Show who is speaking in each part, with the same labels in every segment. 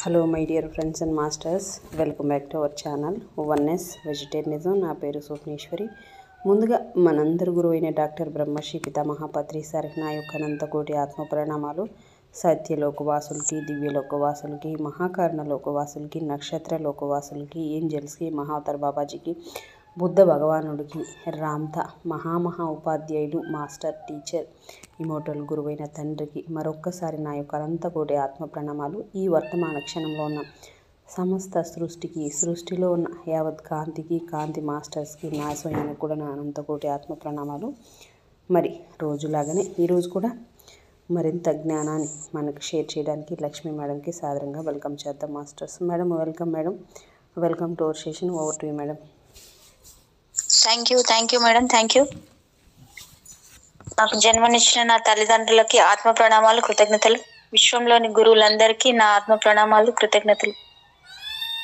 Speaker 1: Hello my dear friends and masters, welcome back to our channel oneness vegetarianism. నా పేరు స్వప్నేశ్వరి. ముందుగా మనందరి గురువైన డాక్టర్ బ్రహ్మశ్రీ పితామహ పత్రి సార్కి నా యొక్క అనంతకోటి ఆత్మ ప్రణామాలు. సత్యలోకవాసులకి, దివ్యలోకవాసులకి, మహాకారణ లోకవాసులకి, నక్షత్ర లోకవాసులకి, ఏంజల్స్కి, మహావతార్ బాబాజీకి, బుద్ధ భగవానుడికి, రామ్తా మహా ఉపాధ్యాయుడు, మాస్టర్, టీచర్, ఇమోటల్ గురువైన తండ్రికి మరొక్కసారి నా యొక్క అనంతకోటి ఆత్మ ప్రణామాలు. ఈ వర్తమాన క్షణంలో ఉన్న సమస్త సృష్టికి, సృష్టిలో ఉన్న యావత్ కాంతికి, కాంతి మాస్టర్స్కి, నా స్వయానికి కూడా నా అనంతకోటి ఆత్మ ప్రణామాలు. మరి రోజులాగానే ఈరోజు కూడా మరింత జ్ఞానాన్ని మనకు షేర్ చేయడానికి లక్ష్మీ మేడంకి సాదరంగా వెల్కమ్ చేద్దాం masters. Madam welcome. Madam welcome to our session. Over to you madam.
Speaker 2: Thank you madam. Thank you. నాకు జన్మనిచ్చిన నా తల్లిదండ్రులకి ఆత్మ ప్రణామాలు, కృతజ్ఞతలు. విశ్వంలోని గురువులందరికీ నా ఆత్మ ప్రణామాలు, కృతజ్ఞతలు.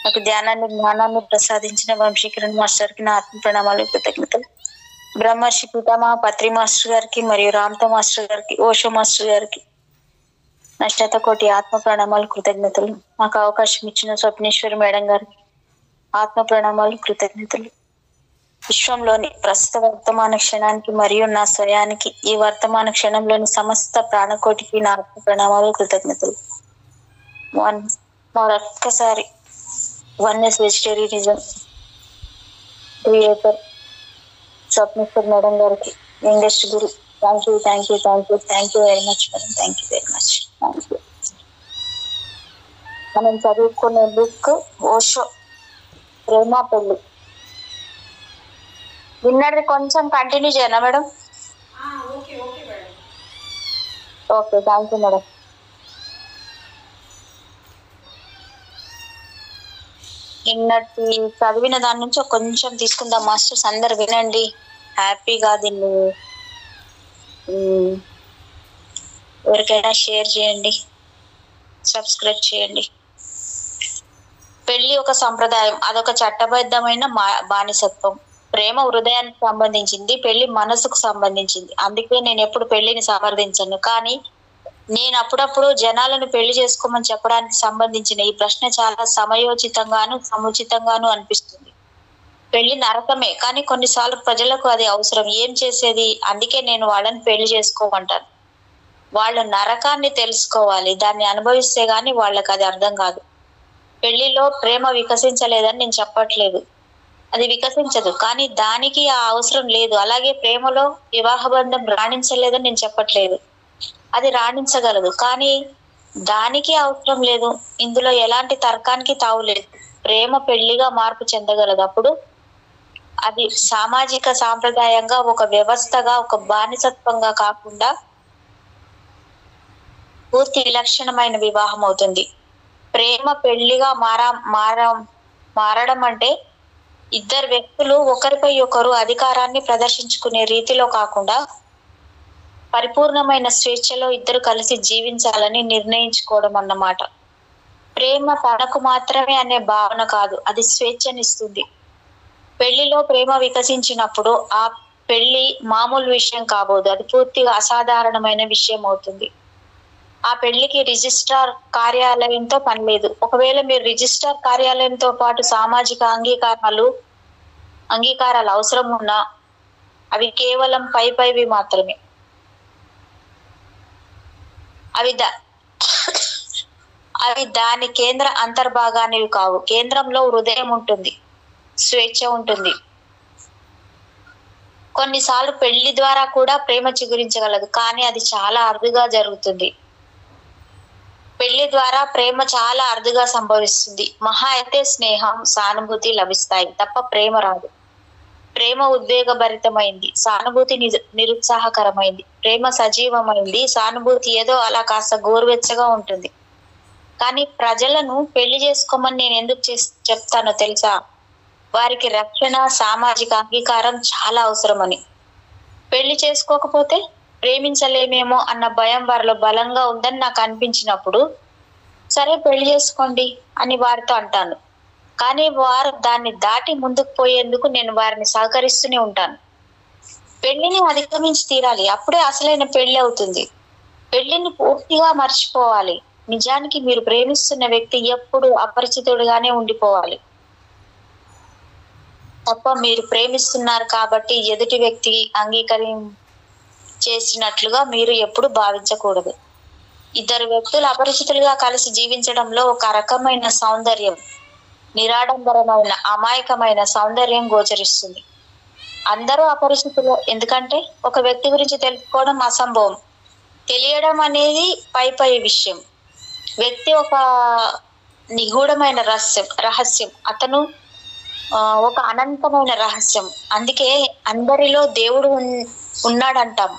Speaker 2: నాకు ధ్యానాన్ని, జ్ఞానాన్ని ప్రసాదించిన వంశీకరణ్ మాస్టర్ కి నా ఆత్మ ప్రణామాలు, కృతజ్ఞతలు. బ్రహ్మర్షి పితామహ పత్రి మాస్టర్ గారికి మరియు రామ్తా మాస్టర్ గారికి, ఓషో మాస్టర్ గారికి నా శతకోటి ఆత్మ ప్రణామాలు, కృతజ్ఞతలు. నాకు అవకాశం ఇచ్చిన స్వప్నేశ్వరి మేడం గారికి ఆత్మ ప్రణామాలు, కృతజ్ఞతలు. విశ్వంలోని ప్రస్తుత వర్తమాన క్షణానికి మరియు నా స్వయానికి, ఈ వర్తమాన క్షణంలోని సమస్త ప్రాణకోటికి నా ఆత్మ ప్రణామాలు, కృతజ్ఞతలు. మరొక్కసారి వన్నెస్ వెజిటేరియనిజం క్రియేటర్ స్వప్నేశ్వర్ మేడం గారికి, youngest Guru, thank you very much madam. Thank you very much. మనం చదువుకునే బుక్ ఓషో ప్రేమ పెళ్లి. విన్నది కొంచెం కంటిన్యూ చేయనా madam? Okay, thank you madam. నిన్నటి చదివిన దాని నుంచి కొంచెం తీసుకుందాం మాస్టర్స్. అందరు వినండి, హ్యాపీగా దీన్ని ఎవరికైనా షేర్ చేయండి, సబ్స్క్రైబ్ చేయండి. పెళ్లి ఒక సంప్రదాయం, అదొక చట్టబద్ధమైన బానిసత్వం. ప్రేమ హృదయానికి సంబంధించింది, పెళ్లి మనసుకు సంబంధించింది. అందుకే నేను ఎప్పుడు పెళ్లిని సమర్థించను. కానీ నేను అప్పుడప్పుడు జనాలను పెళ్లి చేసుకోమని చెప్పడానికి సంబంధించిన ఈ ప్రశ్న చాలా సమయోచితంగాను సముచితంగాను అనిపిస్తుంది. పెళ్లి నరకమే, కానీ కొన్నిసార్లు ప్రజలకు అది అవసరం. ఏం చేసేది? అందుకే నేను వాళ్ళని పెళ్లి చేసుకోమంటాను. వాళ్ళు నరకాన్ని తెలుసుకోవాలి, దాన్ని అనుభవిస్తే గాని వాళ్ళకి అది అర్థం కాదు. పెళ్లిలో ప్రేమ వికసించలేదని నేను చెప్పట్లేదు, అది వికసించదు, కానీ దానికి ఆ అవసరం లేదు. అలాగే ప్రేమలో వివాహ బంధం రాణించలేదని నేను చెప్పట్లేదు, అది రాణించగలదు, కానీ దానికి అవసరం లేదు. ఇందులో ఎలాంటి తర్కానికి తావులేదు. ప్రేమ పెళ్లిగా మార్పు చెందగలదు. అప్పుడు అది సామాజిక సాంప్రదాయంగా, ఒక వ్యవస్థగా, ఒక బానిసత్వంగా కాకుండా పూర్తి విలక్షణమైన వివాహం అవుతుంది. ప్రేమ పెళ్లిగా మారడం అంటే ఇద్దరు వ్యక్తులు ఒకరిపై ఒకరు అధికారాన్ని ప్రదర్శించుకునే రీతిలో కాకుండా పరిపూర్ణమైన స్వేచ్ఛలో ఇద్దరు కలిసి జీవించాలని నిర్ణయించుకోవడం అన్నమాట. ప్రేమ తనకు మాత్రమే అనే భావన కాదు, అది స్వేచ్ఛనిస్తుంది. పెళ్లిలో ప్రేమ వికసించినప్పుడు ఆ పెళ్లి మామూలు విషయం కాబోదు, అది పూర్తిగా అసాధారణమైన విషయం అవుతుంది. ఆ పెళ్లికి రిజిస్ట్రార్ కార్యాలయంతో పని లేదు. ఒకవేళ మీరు రిజిస్ట్రార్ కార్యాలయంతో పాటు సామాజిక అంగీకారాలు అవసరం ఉన్నా అవి కేవలం పైవి మాత్రమే. అవి దాని కేంద్ర అంతర్భాగానివి కావు. కేంద్రంలో హృదయం ఉంటుంది, స్వేచ్ఛ ఉంటుంది. కొన్నిసార్లు పెళ్లి ద్వారా కూడా ప్రేమ చిగురించగలదు, కానీ అది చాలా అరుదుగా జరుగుతుంది. పెళ్లి ద్వారా ప్రేమ చాలా అరుదుగా సంభవిస్తుంది. మహా అయితే స్నేహం, సానుభూతి లభిస్తాయి తప్ప ప్రేమ రాదు. ప్రేమ ఉద్వేగభరితమైంది, సానుభూతి నిరుత్సాహకరమైంది. ప్రేమ సజీవమైంది, సానుభూతి ఏదో అలా కాస్త గోరువెచ్చగా ఉంటుంది. కానీ ప్రజలను పెళ్లి చేసుకోమని నేను ఎందుకు చెప్తానో తెలుసా? వారికి రక్షణ, సామాజిక అంగీకారం చాలా అవసరమని. పెళ్లి చేసుకోకపోతే ప్రేమించలేమేమో అన్న భయం వారిలో బలంగా ఉందని నాకు అనిపించినప్పుడు, సరే పెళ్లి చేసుకోండి అని వారితో అంటాను. కానీ వారు దాన్ని దాటి ముందుకు పోయేందుకు నేను వారిని సహకరిస్తూనే ఉంటాను. పెళ్లిని అధిగమించి తీరాలి, అప్పుడే అసలైన పెళ్లి అవుతుంది. పెళ్లిని పూర్తిగా మర్చిపోవాలి. నిజానికి మీరు ప్రేమిస్తున్న వ్యక్తి ఎప్పుడు అపరిచితుడుగానే ఉండిపోవాలి తప్ప, మీరు ప్రేమిస్తున్నారు కాబట్టి ఎదుటి వ్యక్తి చేసినట్లుగా మీరు ఎప్పుడు భావించకూడదు. ఇద్దరు వ్యక్తులు అపరిచితులుగా కలిసి జీవించడంలో ఒక రకమైన సౌందర్యం, నిరాడంబరమైన అమాయకమైన సౌందర్యం గోచరిస్తుంది. అందరూ అపరిచితులు, ఎందుకంటే ఒక వ్యక్తి గురించి తెలుసుకోవడం అసంభవం. తెలియడం అనేది పై విషయం. వ్యక్తి ఒక నిగూఢమైన రహస్యం. అతను ఒక అనంతమైన రహస్యం. అందుకే అందరిలో దేవుడు ఉన్నాడంటాం.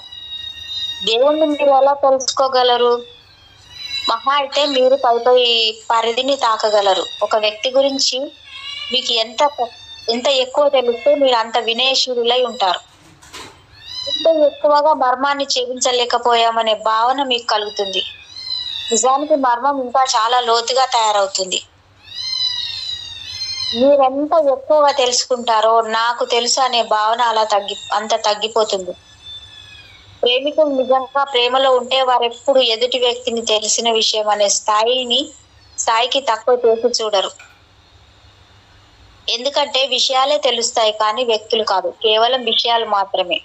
Speaker 2: దేవుణ్ణి మీరు ఎలా తెలుసుకోగలరు? మహా అయితే మీరు పై పరిధిని తాకగలరు. ఒక వ్యక్తి గురించి మీకు ఎంత ఎక్కువ తెలిస్తే మీరు అంత వినయశీలులై ఉంటారు. ఎంత ఎక్కువగా మర్మాన్ని ఛేదించలేకపోయామనే భావన మీకు కలుగుతుంది. నిజానికి మర్మం ఇంకా చాలా లోతుగా తయారవుతుంది. మీరెంత ఎక్కువగా తెలుసుకుంటారో నాకు తెలుసు అనే భావన అంత తగ్గిపోతుంది. ప్రేమికులు నిజంగా ప్రేమలో ఉంటే వారెప్పుడు ఎదుటి వ్యక్తిని తెలిసిన విషయం అనే స్థాయికి తక్కువ చేసి చూడరు. ఎందుకంటే విషయాలే తెలుస్తాయి కానీ వ్యక్తులు కాదు, కేవలం విషయాలు మాత్రమే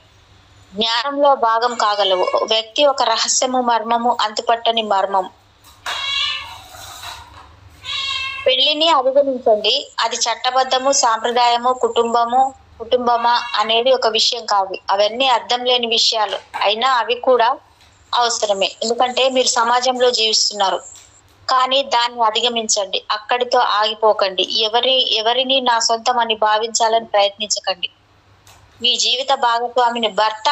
Speaker 2: జ్ఞానంలో భాగం కాగలవు. వ్యక్తి ఒక రహస్యము, మర్మము, అంతుపట్టని మర్మం. పెళ్లిని అధిగమించండి. అది చట్టబద్ధము, సాంప్రదాయము, కుటుంబమా అనేది ఒక విషయం కాదు. అవన్నీ అర్థం లేని విషయాలు అయినా అవి కూడా అవసరమే, ఎందుకంటే మీరు సమాజంలో జీవిస్తున్నారు. కానీ దాన్ని అధిగమించండి, అక్కడితో ఆగిపోకండి. ఎవరిని నా సొంతం అని భావించాలని ప్రయత్నించకండి. మీ జీవిత భాగస్వామిని భర్త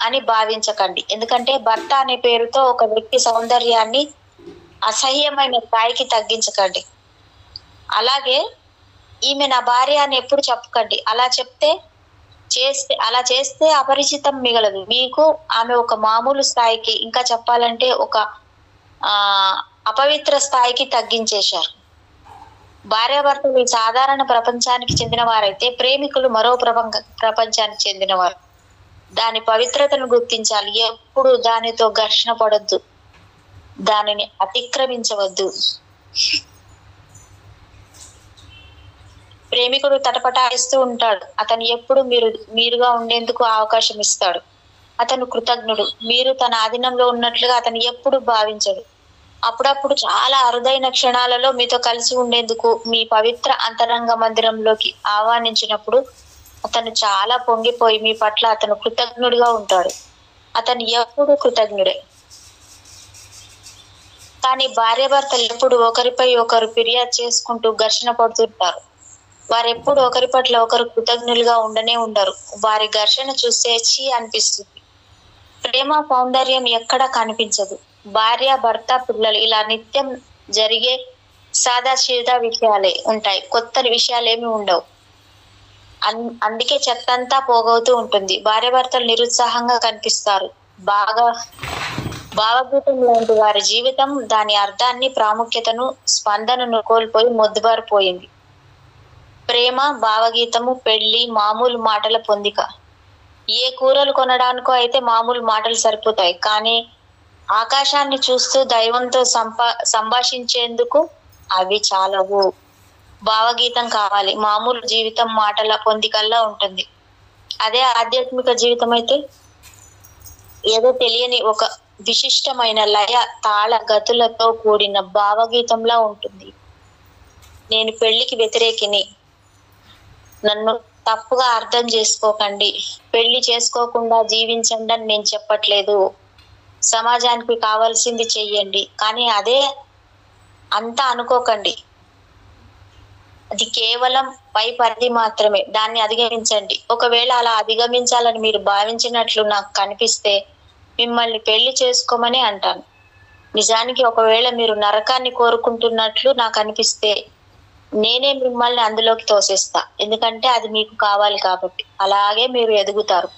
Speaker 2: అని భావించకండి, ఎందుకంటే భర్త అనే పేరుతో ఒక వ్యక్తి సౌందర్యాన్ని అసహ్యమైన స్థాయికి తగ్గించకండి. అలాగే ఈమె నా భార్య అని ఎప్పుడు చెప్పకండి. అలా చేస్తే అపరిచితం మిగలదు. మీకు ఆమె ఒక మామూలు స్థాయికి, ఇంకా చెప్పాలంటే ఒక అపవిత్ర స్థాయికి తగ్గించేశారు. భార్యాభర్తలు ఈ సాధారణ ప్రపంచానికి చెందిన వారైతే ప్రేమికులు మరో ప్రపంచానికి చెందినవారు. దాని పవిత్రతను గుర్తించాలి. ఎప్పుడు దానితో ఘర్షణ పడొద్దు, దానిని అతిక్రమించవద్దు. ప్రేమికుడు తటపటాయిస్తూ ఉంటాడు. అతను ఎప్పుడు మీరుగా ఉండేందుకు అవకాశం ఇస్తాడు. అతను కృతజ్ఞుడు. మీరు తన ఆధీనంలో ఉన్నట్లుగా అతను ఎప్పుడు భావించడు. అప్పుడప్పుడు చాలా అరుదైన క్షణాలలో మీతో కలిసి ఉండేందుకు మీ పవిత్ర అంతరంగ మందిరంలోకి ఆహ్వానించినప్పుడు అతను చాలా పొంగిపోయి మీ పట్ల అతను కృతజ్ఞుడిగా ఉంటాడు. అతను ఎప్పుడు కృతజ్ఞుడే. కానీ భార్యాభర్తలు ఎప్పుడు ఒకరిపై ఒకరు ఫిర్యాదు చేసుకుంటూ ఘర్షణ పడుతుంటారు. వారెప్పుడు ఒకరి పట్ల ఒకరు కృతజ్ఞులుగా ఉండరు. వారి ఘర్షణ చూస్తే చీ అనిపిస్తుంది. ప్రేమ సౌందర్యం ఎక్కడా కనిపించదు. భార్య, భర్త, పిల్లలు ఇలా నిత్యం జరిగే సాదాసీదా విషయాలే ఉంటాయి. కొత్త విషయాలు ఏమి ఉండవు. అందుకే చెత్తంతా పోగవుతూ ఉంటుంది. భార్యాభర్తలు నిరుత్సాహంగా కనిపిస్తారు. భావగీతం లాంటి వారి జీవితం దాని అర్థాన్ని, ప్రాముఖ్యతను, స్పందనను కోల్పోయి మొద్దుబారిపోయింది. ప్రేమ, భావగీతము, పెళ్లి మామూలు మాటల పొందిక. ఏ కూరలు కొనడానికో అయితే మామూలు మాటలు సరిపోతాయి. కానీ ఆకాశాన్ని చూస్తూ దైవంతో సంభాషించేందుకు అవి చాలవు. భావగీతం కావాలి. మామూలు జీవితం మాటల పొందికల్లా ఉంటుంది. అదే ఆధ్యాత్మిక జీవితం అయితే ఏదో తెలియని ఒక విశిష్టమైన లయ, తాళ గతులతో కూడిన భావగీతంలా ఉంటుంది. నేను పెళ్లికి వ్యతిరేకిని, నన్ను తప్పుగా అర్థం చేసుకోకండి. పెళ్లి చేసుకోకుండా జీవించండి అని నేను చెప్పట్లేదు. సమాజానికి కావాల్సింది చెయ్యండి, కానీ అదే అంతా అనుకోకండి. అది కేవలం పై పరిధి మాత్రమే. దాన్ని అధిగమించండి. ఒకవేళ అలా అధిగమించాలని మీరు భావించినట్లు నాకు కనిపిస్తే మిమ్మల్ని పెళ్లి చేసుకోమని అంటాను. నిజానికి ఒకవేళ మీరు నరకాన్ని కోరుకుంటున్నట్లు నాకు అనిపిస్తే నేనే మిమ్మల్ని అందులోకి తోసేస్తా, ఎందుకంటే అది మీకు కావాలి కాబట్టి. అలాగే మీరు ఎదుగుతారు.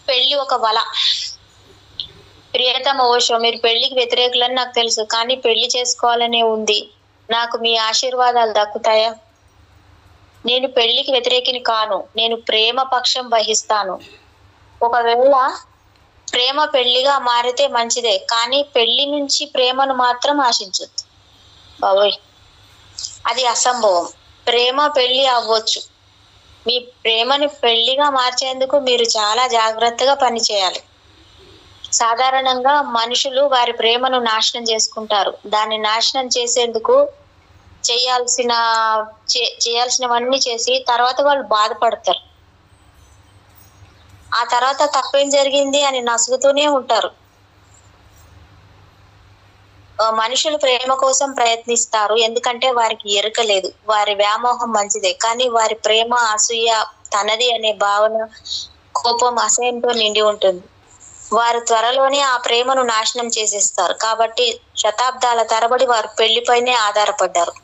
Speaker 2: పెళ్లి ఒక వల. ప్రియతమ ఓషో, మీరు పెళ్లికి వ్యతిరేకులని నాకు తెలుసు, కానీ పెళ్లి చేసుకోవాలనే ఉంది. నాకు మీ ఆశీర్వాదాలు దక్కుతాయా? నేను పెళ్లికి వ్యతిరేకిని కాను. నేను ప్రేమ పక్షం వహిస్తాను. ఒకవేళ ప్రేమ పెళ్లిగా మారితే మంచిదే, కానీ పెళ్లి నుంచి ప్రేమను మాత్రం ఆశించొద్దు బాబోయ్, అది అసంభవం. ప్రేమ పెళ్లి అవ్వచ్చు. మీ ప్రేమని పెళ్లిగా మార్చేందుకు మీరు చాలా జాగ్రత్తగా పనిచేయాలి. సాధారణంగా మనుషులు వారి ప్రేమను నాశనం చేసుకుంటారు. దాన్ని నాశనం చేసేందుకు చేయాల్సినవన్నీ చేసి తర్వాత వాళ్ళు బాధపడతారు. ఆ తర్వాత తప్పేం జరిగింది అని నసుగుతూనే ఉంటారు. మనుషులు ప్రేమ కోసం ప్రయత్నిస్తారు, ఎందుకంటే వారికి ఎరుక లేదు. వారి వ్యామోహం మంచిదే, కానీ వారి ప్రేమ అసూయ, తనది అనే భావన, కోపం, అసహ్యంతో నిండి ఉంటుంది. వారు త్వరలోనే ఆ ప్రేమను నాశనం చేసేస్తారు. కాబట్టి శతాబ్దాల తరబడి వారు పెళ్లిపైనే ఆధారపడ్డారు.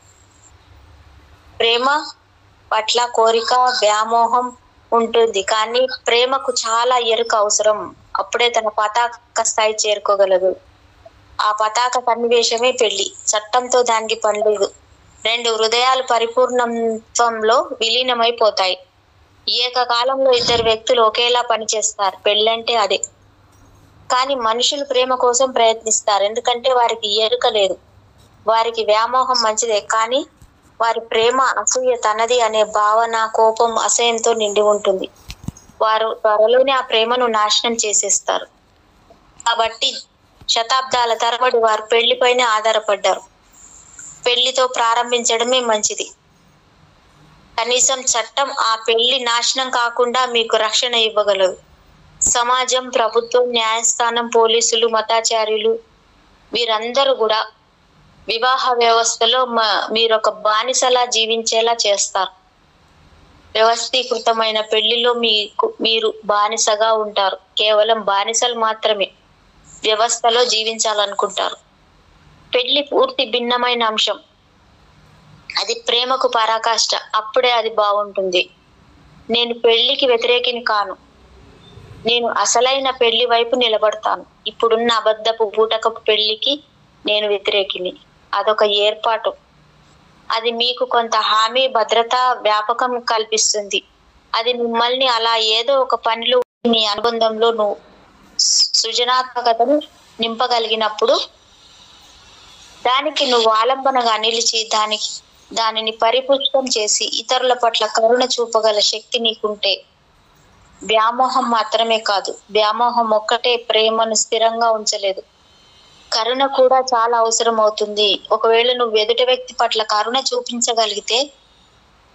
Speaker 2: ప్రేమ పట్ల కోరిక, వ్యామోహం ఉంటుంది, కానీ ప్రేమకు చాలా ఎరుక అవసరం. అప్పుడే తన పతాక స్థాయి చేరుకోగలదు. ఆ పతాక సన్నివేశమే పెళ్లి. చట్టంతో దానికి పని లేదు. 2 హృదయాలు పరిపూర్ణత్వంలో విలీనమైపోతాయి. ఏకకాలంలో 2 వ్యక్తులు ఒకేలా పనిచేస్తారు. పెళ్ళంటే అదే. కానీ మనుషులు ప్రేమ కోసం ప్రయత్నిస్తారు, ఎందుకంటే వారికి ఎరుక లేదు. వారికి వ్యామోహం మంచిదే, కానీ వారి ప్రేమ అసూయ, తనది అనే భావన, కోపం, అసహ్యంతో నిండి ఉంటుంది. వారు త్వరలోనే ఆ ప్రేమను నాశనం చేసేస్తారు. కాబట్టి శతాబ్దాల తరబడి వారు పెళ్లిపైనే ఆధారపడ్డారు. పెళ్లితో ప్రారంభించడమే మంచిది. కనీసం చట్టం ఆ పెళ్లి నాశనం కాకుండా మీకు రక్షణ ఇవ్వగలదు. సమాజం, ప్రభుత్వం, న్యాయస్థానం, పోలీసులు, మతాచార్యులు వీరందరూ కూడా వివాహ వ్యవస్థలో మీరొక బానిసలా జీవించేలా చేస్తారు. వ్యవస్థీకృతమైన పెళ్లిలో మీరు బానిసగా ఉంటారు. కేవలం బానిసలు మాత్రమే వ్యవస్థలో జీవించాలనుకుంటారు. పెళ్లి పూర్తి భిన్నమైన అంశం. అది ప్రేమకు పరాకాష్ట. అప్పుడే అది బాగుంటుంది. నేను పెళ్లికి వ్యతిరేకిని కాను. నేను అసలైన పెళ్లి వైపు నిలబడతాను. ఇప్పుడున్న అబద్ధపు బూటకపు పెళ్లికి నేను వ్యతిరేకిని. అదొక ఏర్పాటు. అది మీకు కొంత హామీ, భద్రత, వ్యాపకం కల్పిస్తుంది. అది మిమ్మల్ని అలా ఏదో ఒక పనిలో, నీ అనుబంధంలో నువ్వు సృజనాత్మకతను నింపగలిగినప్పుడు దానికి నువ్వు ఆలంబనగా నిలిచి దానిని పరిపుష్టం చేసి ఇతరుల పట్ల కరుణ చూపగల శక్తి నీకుంటే, వ్యామోహం మాత్రమే కాదు, వ్యామోహం ఒక్కటే ప్రేమను స్థిరంగా ఉంచలేదు. కరుణ కూడా చాలా అవసరం అవుతుంది. ఒకవేళ నువ్వు ఎదుటి వ్యక్తి పట్ల కరుణ చూపించగలిగితే,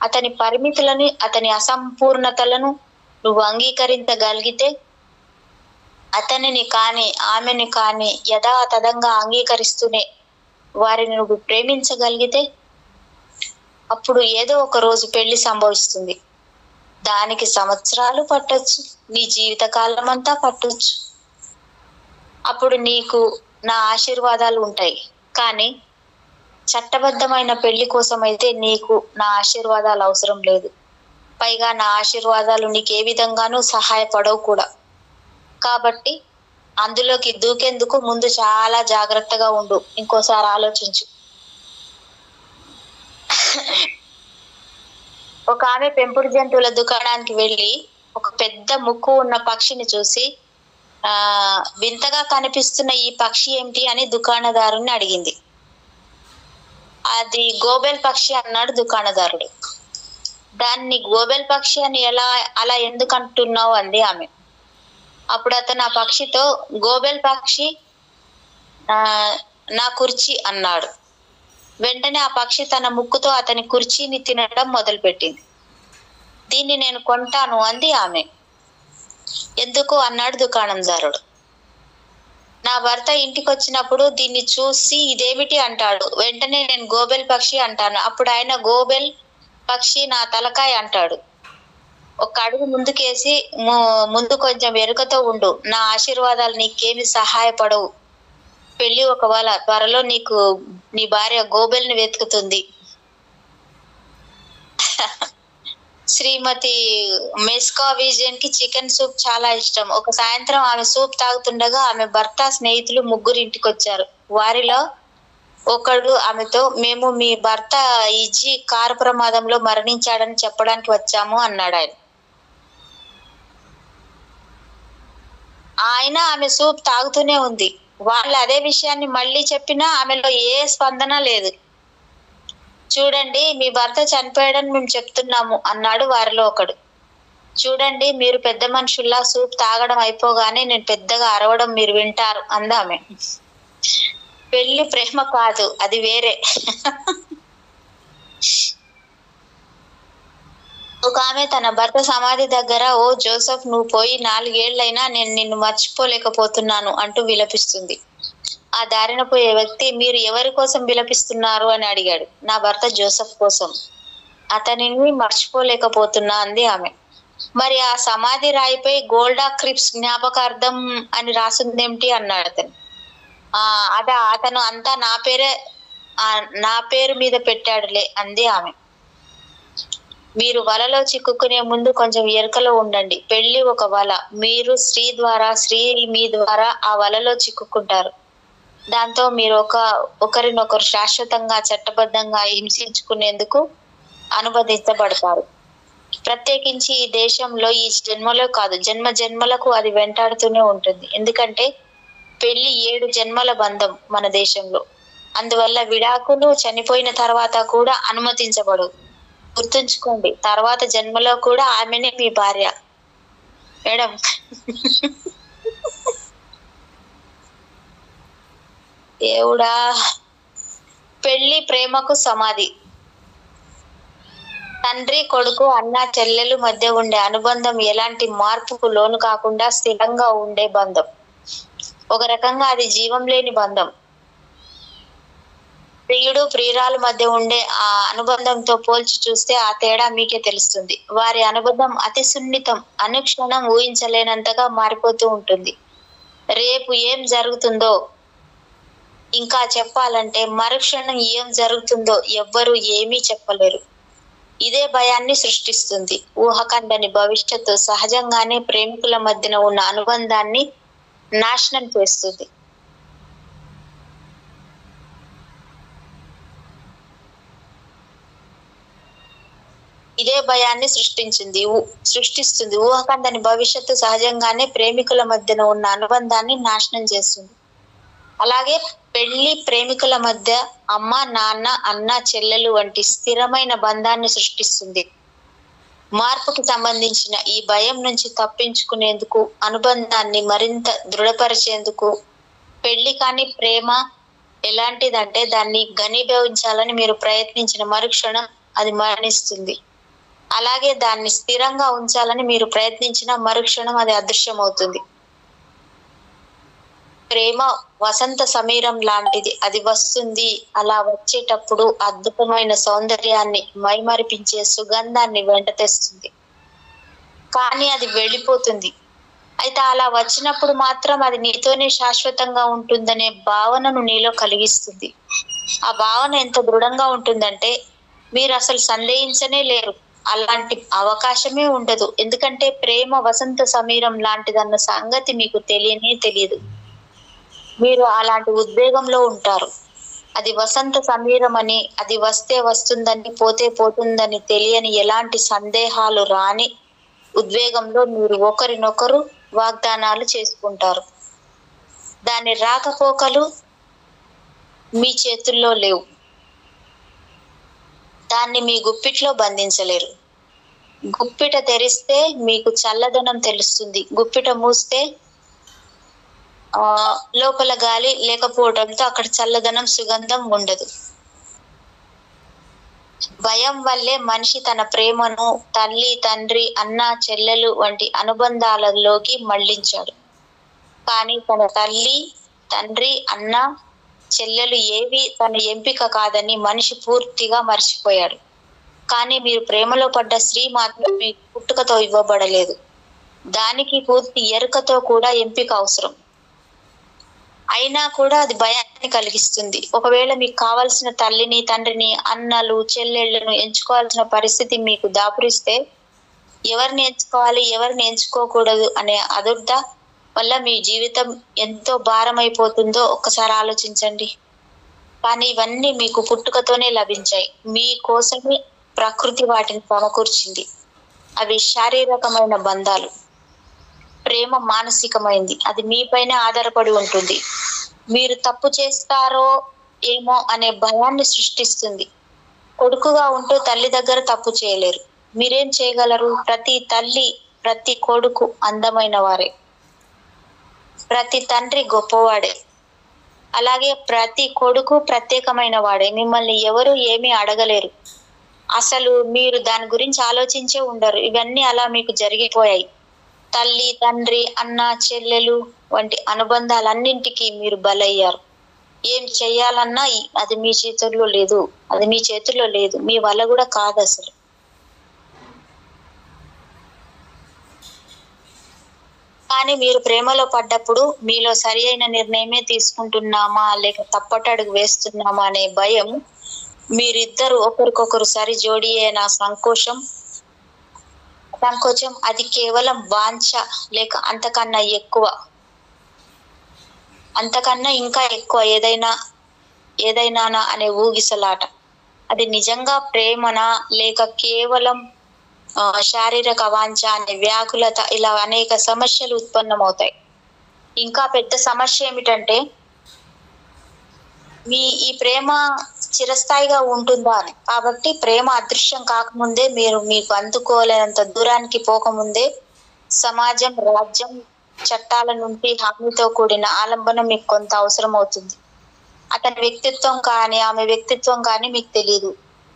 Speaker 2: అతని పరిమితులని, అతని అసంపూర్ణతలను నువ్వు అంగీకరించగలిగితే, అతనిని కానీ ఆమెని కానీ యథాతథంగా అంగీకరిస్తూనే వారిని నువ్వు ప్రేమించగలిగితే, అప్పుడు ఏదో ఒక రోజు పెళ్లి సంభవిస్తుంది. దానికి సంవత్సరాలు పట్టొచ్చు, నీ జీవితకాలం అంతా పట్టొచ్చు. అప్పుడు నీకు నా ఆశీర్వాదాలు ఉంటాయి. కానీ చట్టబద్ధమైన పెళ్లి కోసం అయితే నీకు నా ఆశీర్వాదాలు అవసరం లేదు. పైగా నా ఆశీర్వాదాలు నీకు ఏ విధంగానూ సహాయపడవు కూడా. కాబట్టి అందులోకి దూకేందుకు ముందు చాలా జాగ్రత్తగా ఉండు. ఇంకోసారి ఆలోచించు. ఒక ఆమె పెంపుడు జంతువుల దుకాణానికి వెళ్ళి ఒక పెద్ద ముక్కు ఉన్న పక్షిని చూసి, వింతగా కనిపిస్తున్న ఈ పక్షి ఏమిటి అని దుకాణదారుని అడిగింది. అది గోబెల్ పక్షి అన్నాడు దుకాణదారుడు. దాన్ని గోబెల్ పక్షి అని అలా ఎందుకు అంటున్నావు అంది ఆమె. అప్పుడు అతను ఆ పక్షితో, గోబెల్ పక్షి నా కుర్చీ అన్నాడు. వెంటనే ఆ పక్షి తన ముక్కుతో అతని కుర్చీని తినడం మొదలుపెట్టింది. దీన్ని నేను కొంటాను అంది ఆమె. ఎందుకు అన్నాడు దుకాణందారుడు. నా భర్త ఇంటికి వచ్చినప్పుడు దీన్ని చూసి ఇదేమిటి అంటాడు. వెంటనే నేను గోబెల్ పక్షి అంటాను. అప్పుడు ఆయన గోబెల్ పక్షి నా తలకాయ అంటాడు. ఒక అడుగు ముందుకేసి, ముందు కొంచెం ఎరుకతో ఉండు. నా ఆశీర్వాదాలు నీకేమి సహాయపడవు. పెళ్లి ఒకవేళ త్వరలో నీ భార్య గోబెల్ ని వెతుకుతుంది. శ్రీమతి మెస్కావిజన్ కి చికెన్ సూప్ చాలా ఇష్టం. ఒక సాయంత్రం ఆమె సూప్ తాగుతుండగా ఆమె భర్త స్నేహితులు 3 ఇంటికి వచ్చారు. వారిలో ఒకడు ఆమెతో, మేము మీ భర్త ఇజీ కారు ప్రమాదంలో మరణించాడని చెప్పడానికి వచ్చాము అన్నాడు ఆయన. ఆయన ఆమె సూప్ తాగుతూనే ఉంది. వాళ్ళు అదే విషయాన్ని మళ్ళీ చెప్పినా ఆమెలో ఏ స్పందన లేదు. చూడండి, మీ భర్త చనిపోయాడని మేము చెప్తున్నాము అన్నాడు వారిలో ఒకడు. చూడండి, మీరు పెద్ద మనుషుల్లా సూప్ తాగడం అయిపోగానే నేను పెద్దగా అరవడం మీరు వింటారు అందామె. పెళ్లి ప్రేమ కాదు, అది వేరే. ఒక ఆమె తన భర్త సమాధి దగ్గర, ఓ జోసెఫ్, నువ్వు పోయి 4 ఏళ్లైనా నేను నిన్ను మర్చిపోలేకపోతున్నాను అంటూ విలపిస్తుంది. ఆ దారిన పోయే వ్యక్తి, మీరు ఎవరి కోసం విలపిస్తున్నారు అని అడిగాడు. నా భర్త జోసెఫ్ కోసం, అతనిని మర్చిపోలేకపోతున్నా అంది ఆమె. మరి ఆ సమాధి రాయిపై గోల్డా క్రిప్స్ జ్ఞాపకార్థం అని రాసిందేమిటి అన్నాడు అతను. అతను అంతా నా పేరు మీద పెట్టాడులే అంది ఆమె. మీరు వలలో చిక్కుకునే ముందు కొంచెం ఎరుకలో ఉండండి. పెళ్లి ఒక వల. మీరు స్త్రీ మీ ద్వారా ఆ వలలో చిక్కుకుంటారు. దాంతో మీరు ఒకరినొకరు శాశ్వతంగా చట్టబద్ధంగా హింసించుకునేందుకు అనుమతించబడతారు. ప్రత్యేకించి ఈ దేశంలో ఈ జన్మలో కాదు, జన్మ జన్మలకు అది వెంటాడుతూనే ఉంటుంది. ఎందుకంటే పెళ్లి 7 జన్మల బంధం మన దేశంలో. అందువల్ల విడాకులు చనిపోయిన తర్వాత కూడా అనుమతించబడు. గుర్తుంచుకోండి, తర్వాత జన్మలో కూడా ఆమెనే మీ భార్య. మేడం, దేవుడా. పెళ్లి ప్రేమకు సమాధి. తండ్రి కొడుకు అన్న చెల్లెలు మధ్య ఉండే అనుబంధం ఎలాంటి మార్పుకు లోను కాకుండా స్థిరంగా ఉండే బంధం. ఒక రకంగా అది జీవం లేని బంధం. ప్రియుడు ప్రియురాలు మధ్య ఉండే ఆ అనుబంధంతో పోల్చి చూస్తే ఆ తేడా మీకే తెలుస్తుంది. వారి అనుబంధం అతి సున్నితం, అనుక్షణం ఊహించలేనంతగా మారిపోతూ ఉంటుంది. రేపు ఏం జరుగుతుందో, ఇంకా చెప్పాలంటే మరుక్షణం ఏం జరుగుతుందో ఎవ్వరూ ఏమీ చెప్పలేరు. ఇదే భయాన్ని సృష్టిస్తుంది. ఊహకందని భవిష్యత్తు సహజంగానే ప్రేమికుల మధ్యన ఉన్న అనుబంధాన్ని నాశనం చేస్తుంది. సృష్టిస్తుంది. ఊహకందని భవిష్యత్తు సహజంగానే ప్రేమికుల మధ్యన ఉన్న అనుబంధాన్ని నాశనం చేస్తుంది. అలాగే పెళ్లి ప్రేమికుల మధ్య అమ్మ, నాన్న, అన్న, చెల్లెలు వంటి స్థిరమైన బంధాన్ని సృష్టిస్తుంది. మార్పుకి సంబంధించిన ఈ భయం నుంచి తప్పించుకునేందుకు, అనుబంధాన్ని మరింత దృఢపరిచేందుకు పెళ్లి కాని ప్రేమ ఎలాంటిదంటే దాన్ని ఘనీభవించాలని మీరు ప్రయత్నించిన మరుక్షణం అది మరణిస్తుంది. అలాగే దాన్ని స్థిరంగా ఉంచాలని మీరు ప్రయత్నించిన మరుక్షణం అది అదృశ్యమవుతుంది. ప్రేమ వసంత సమీరం లాంటిది. అది వస్తుంది. అలా వచ్చేటప్పుడు అద్భుతమైన సౌందర్యాన్ని, మైమరిపించే సుగంధాన్ని వెంట తెస్తుంది. కానీ అది వెళ్ళిపోతుంది. అయితే అలా వచ్చినప్పుడు మాత్రం అది నీతోనే శాశ్వతంగా ఉంటుందనే భావనను నీలో కలిగిస్తుంది. ఆ భావన ఎంత దృఢంగా ఉంటుందంటే మీరు అసలు సందేహించనే లేరు. అలాంటి అవకాశమే ఉండదు. ఎందుకంటే ప్రేమ వసంత సమీరం లాంటిదన్న సంగతి మీకు తెలియదు. మీరు అలాంటి ఉద్వేగంలో ఉంటారు. అది వసంత సమీరం అని, అది వస్తే వస్తుందని, పోతే పోతుందని తెలియని, ఎలాంటి సందేహాలు రాని ఉద్వేగంలో మీరు ఒకరినొకరు వాగ్దానాలు చేసుకుంటారు. దాని రాకపోకలు మీ చేతుల్లో లేవు. దాన్ని మీ గుప్పిట్లో బంధించలేరు. గుప్పిట తెరిస్తే మీకు చల్లదనం తెలుస్తుంది. గుప్పిట మూస్తే లోపల గాలి లేకపోవడంతో అక్కడ చల్లదనం, సుగంధం ఉండదు. భయం వల్లే మనిషి తన ప్రేమను తల్లి, తండ్రి, అన్న, చెల్లెలు వంటి అనుబంధాలలోకి మళ్లించాడు. కానీ తన తల్లి, తండ్రి, అన్న, చెల్లెలు ఏవి తన ఎంపిక కాదని మనిషి పూర్తిగా మర్చిపోయాడు. కానీ మీరు ప్రేమలో పడ్డ స్త్రీ మాత్రం మీ పుట్టుకతో ఇవ్వబడలేదు. దానికి పూర్తి ఎరుకతో కూడా ఎంపిక అవసరం. అయినా కూడా అది భయాన్ని కలిగిస్తుంది. ఒకవేళ మీకు కావాల్సిన తల్లిని, తండ్రిని, అన్నలు, చెల్లెళ్లను ఎంచుకోవాల్సిన పరిస్థితి మీకు దాపురిస్తే ఎవరిని ఎంచుకోవాలి, ఎవరిని ఎంచుకోకూడదు అనే అదుర్ద వల్ల మీ జీవితం ఎంతో భారమైపోతుందో ఒక్కసారి ఆలోచించండి. కానీ ఇవన్నీ మీకు పుట్టుకతోనే లభించాయి. మీకోసమే ప్రకృతి వాటిని సమకూర్చింది. అవి శారీరకమైన బంధాలు. ప్రేమ మానసికమైంది, అది మీపైనే ఆధారపడి ఉంటుంది. మీరు తప్పు చేస్తారో ఏమో అనే భయాన్ని సృష్టిస్తుంది. కొడుకుగా ఉంటూ తల్లి దగ్గర తప్పు చేయలేరు, మీరేం చేయగలరు? ప్రతి తల్లి, ప్రతి కొడుకు అందమైన వారే, ప్రతి తండ్రి గొప్పవాడే, అలాగే ప్రతి కొడుకు ప్రత్యేకమైన వాడే. మిమ్మల్ని ఎవరు ఏమీ అడగలేరు, అసలు మీరు దాని గురించి ఆలోచించే ఉండరు. ఇవన్నీ అలా మీకు జరిగిపోయాయి. తల్లి, తండ్రి, అన్న, చెల్లెలు వంటి అనుబంధాలన్నింటికీ మీరు బలయ్యారు. ఏం చెయ్యాలన్నా అది మీ చేతుల్లో లేదు, అది మీ చేతుల్లో లేదు, మీ వల్ల కూడా కాదు అసలు. కానీ మీరు ప్రేమలో పడ్డప్పుడు మీలో సరి అయిన నిర్ణయమే తీసుకుంటున్నామా లేక తప్పటడుగు వేస్తున్నామా అనే భయం, మీరిద్దరు ఒకరికొకరు సరి జోడియేనా సంకోచం, అది కేవలం వాంఛ లేక అంతకన్నా ఎక్కువ, అంతకన్నా ఇంకా ఎక్కువ ఏదైనా అనే ఊగిసలాట. అది నిజంగా ప్రేమనా లేక కేవలం శారీరక వాంఛ అనే వ్యాకులత? ఇలా అనేక సమస్యలు ఉత్పన్నమవుతాయి. ఇంకా పెద్ద సమస్య ఏమిటంటే ఈ ప్రేమ చిరస్థాయిగా ఉంటుందా అని. కాబట్టి ప్రేమ అదృశ్యం కాకముందే, మీరు మీకు అందుకోలేనంత దూరానికి పోకముందే సమాజం, రాజ్యం, చట్టాల నుండి హామీతో కూడిన ఆలంబన మీకు కొంత అవసరం అవుతుంది. అతని వ్యక్తిత్వం కానీ ఆమె వ్యక్తిత్వం కానీ మీకు తెలియదు.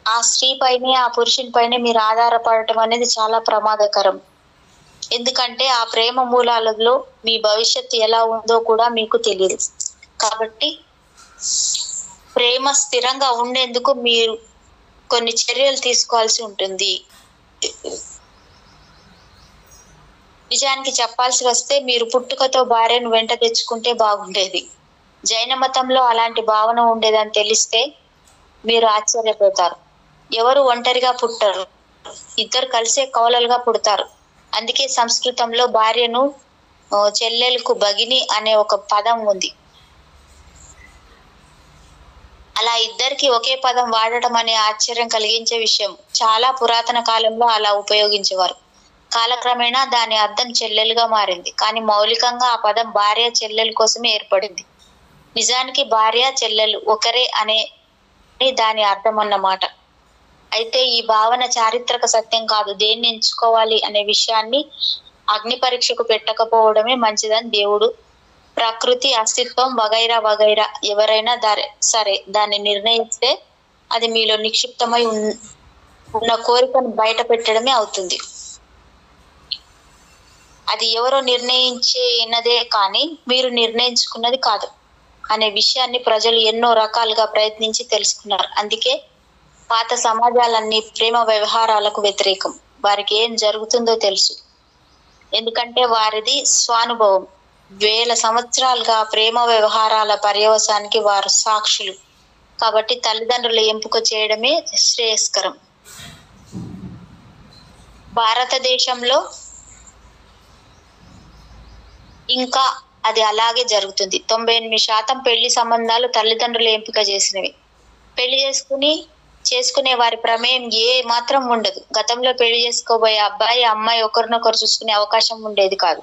Speaker 2: ఆ స్త్రీ పైనే, ఆ పురుషుని పైనే మీరు ఆధారపడటం అనేది చాలా ప్రమాదకరం. ఎందుకంటే ఆ ప్రేమ మూలాలలో మీ భవిష్యత్తు ఎలా ఉందో కూడా మీకు తెలియదు. కాబట్టి ప్రేమ స్థిరంగా ఉండేందుకు మీరు కొన్ని చర్యలు తీసుకోవాల్సి ఉంటుంది. నిజానికి చెప్పాల్సి వస్తే మీరు పుట్టుకతో భార్యను వెంట తెచ్చుకుంటే బాగుండేది. జైన మతంలో అలాంటి భావన ఉండేదని తెలిస్తే మీరు ఆశ్చర్యపోతారు. ఎవరు ఒంటరిగా పుట్టరు, ఇద్దరు కలిసే కౌలలుగా పుడతారు. అందుకే సంస్కృతంలో భార్యను చెల్లెలకు భగిని అనే ఒక పదం ఉంది. అలా ఇద్దరికి ఒకే పదం వాడటం అనే ఆశ్చర్యం కలిగించే విషయం. చాలా పురాతన కాలంలో అలా ఉపయోగించేవారు. కాలక్రమేణా దాని అర్థం చెల్లెలుగా మారింది, కానీ మౌలికంగా ఆ పదం భార్య చెల్లెలు కోసమే ఏర్పడింది. నిజానికి భార్య చెల్లెలు ఒకరే అనే దాని అర్థం అన్నమాట. అయితే ఈ భావన చారిత్రక సత్యం కాదు. దేన్ని ఎంచుకోవాలి అనే విషయాన్ని అగ్ని పరీక్షకు పెట్టకపోవడమే మంచిదని దేవుడు, ప్రకృతి, అస్తిత్వం వగైరా వగైరా ఎవరైనా సరే దాన్ని నిర్ణయిస్తే అది మీలో నిక్షిప్తమై ఉన్న కోరికను బయట పెట్టడమే అవుతుంది. అది ఎవరో నిర్ణయించినదే కానీ మీరు నిర్ణయించుకున్నది కాదు అనే విషయాన్ని ప్రజలు ఎన్నో రకాలుగా ప్రయత్నించి తెలుసుకున్నారు. అందుకే పాత సమాజాలన్నీ ప్రేమ వ్యవహారాలకు వ్యతిరేకం. వారికి ఏం జరుగుతుందో తెలుసు, ఎందుకంటే వారిది స్వానుభవం. వేల సంవత్సరాలుగా ప్రేమ వ్యవహారాల పర్యవసానికి వారు సాక్షులు. కాబట్టి తల్లిదండ్రుల ఎంపిక చేయడమే శ్రేయస్కరం. భారతదేశంలో ఇంకా అది అలాగే జరుగుతుంది. 98% పెళ్లి సంబంధాలు తల్లిదండ్రులు ఎంపిక చేసినవి. పెళ్లి చేసుకునే వారి ప్రమేయం ఏ మాత్రం ఉండదు. గతంలో పెళ్లి చేసుకోబోయే అబ్బాయి, అమ్మాయి ఒకరినొకరు చూసుకునే అవకాశం ఉండేది కాదు.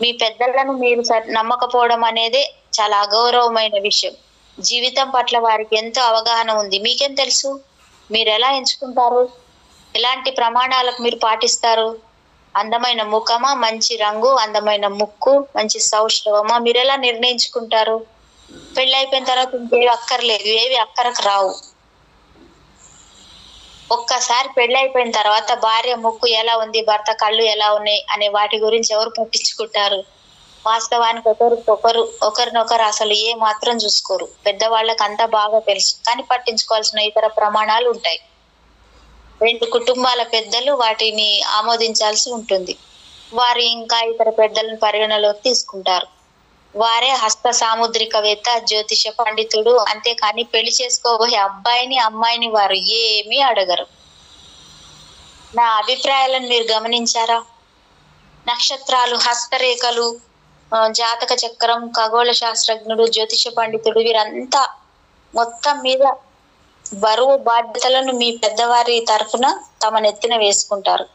Speaker 2: మీ పెద్దలను మీరు నమ్మకపోవడం అనేదే చాలా అగౌరవమైన విషయం. జీవితం పట్ల వారికి ఎంతో అవగాహన ఉంది, మీకేం తెలుసు? మీరు ఎలా ఎంచుకుంటారు? ఎలాంటి ప్రమాణాలకు మీరు పాటిస్తారు? అందమైన ముఖమా, మంచి రంగు, అందమైన ముక్కు, మంచి సౌష్ఠవమా? మీరు ఎలా నిర్ణయించుకుంటారు? పెళ్లి అయిపోయిన తర్వాత ఇంకేవి అక్కర్లేదు, ఏవి అక్కరకు రావు. ఒక్కసారి పెళ్లి అయిపోయిన తర్వాత భార్య ముక్కు ఎలా ఉంది, భర్త కళ్ళు ఎలా ఉన్నాయి అనే వాటి గురించి ఎవరు పట్టించుకుంటారు? వాస్తవానికి ఒకరినొకరు అసలు ఏ మాత్రం చూసుకోరు. పెద్దవాళ్ళకి అంతా బాగా తెలుసు, కానీ పట్టించుకోవాల్సిన ఇతర ప్రమాణాలు ఉంటాయి. 2 కుటుంబాల పెద్దలు వాటిని ఆమోదించాల్సి ఉంటుంది. వారు ఇంకా ఇతర పెద్దలను పరిగణలోకి తీసుకుంటారు. వారే హస్త సాముద్రికవేత్త, జ్యోతిష పండితుడు. అంతేకాని పెళ్లి చేసుకోబోయే అబ్బాయిని, అమ్మాయిని వారు ఏమీ అడగరు. నా అభిప్రాయాలను మీరు గమనించారా? నక్షత్రాలు, హస్తరేఖలు, జాతక చక్రం, ఖగోళ శాస్త్రజ్ఞుడు, జ్యోతిష పండితుడు వీరంతా మొత్తం మీద బరువు బాధ్యతలను మీ పెద్దవారి తరఫున తమ నెత్తిన వేసుకుంటారు.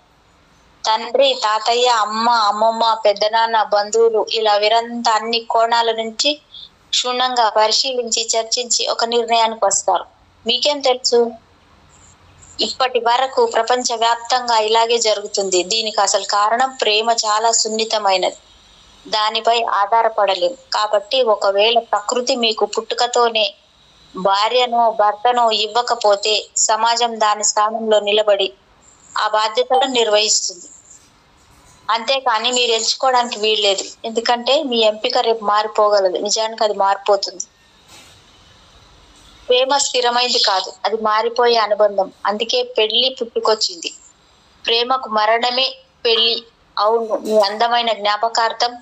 Speaker 2: తండ్రి, తాతయ్య, అమ్మ, అమ్మమ్మ, పెద్దనాన్న, బంధువులు ఇలా వీరంతా అన్ని కోణాల నుంచి క్షుణ్ణంగా పరిశీలించి చర్చించి ఒక నిర్ణయానికి వస్తారు. మీకేం తెలుసు? ఇప్పటి వరకు ప్రపంచ వ్యాప్తంగా ఇలాగే జరుగుతుంది. దీనికి అసలు కారణం ప్రేమ చాలా సున్నితమైనది, దానిపై ఆధారపడలేం. కాబట్టి ఒకవేళ ప్రకృతి మీకు పుట్టుకతోనే భార్యనో భర్తనో ఇవ్వకపోతే సమాజం దాని స్థానంలో నిలబడి ఆ బాధ్యతను నిర్వహిస్తుంది. అంతేకాని మీరు ఎంచుకోవడానికి వీల్లేదు. ఎందుకంటే మీ ఎంపిక రేపు మారిపోగలదు. నిజానికి అది మారిపోతుంది. ప్రేమ స్థిరమైంది కాదు, అది మారిపోయే అనుబంధం. అందుకే పెళ్లి పుట్టుకొచ్చింది. ప్రేమకు మరణమే పెళ్లి. అవును, మీ అందమైన జ్ఞాపకార్థం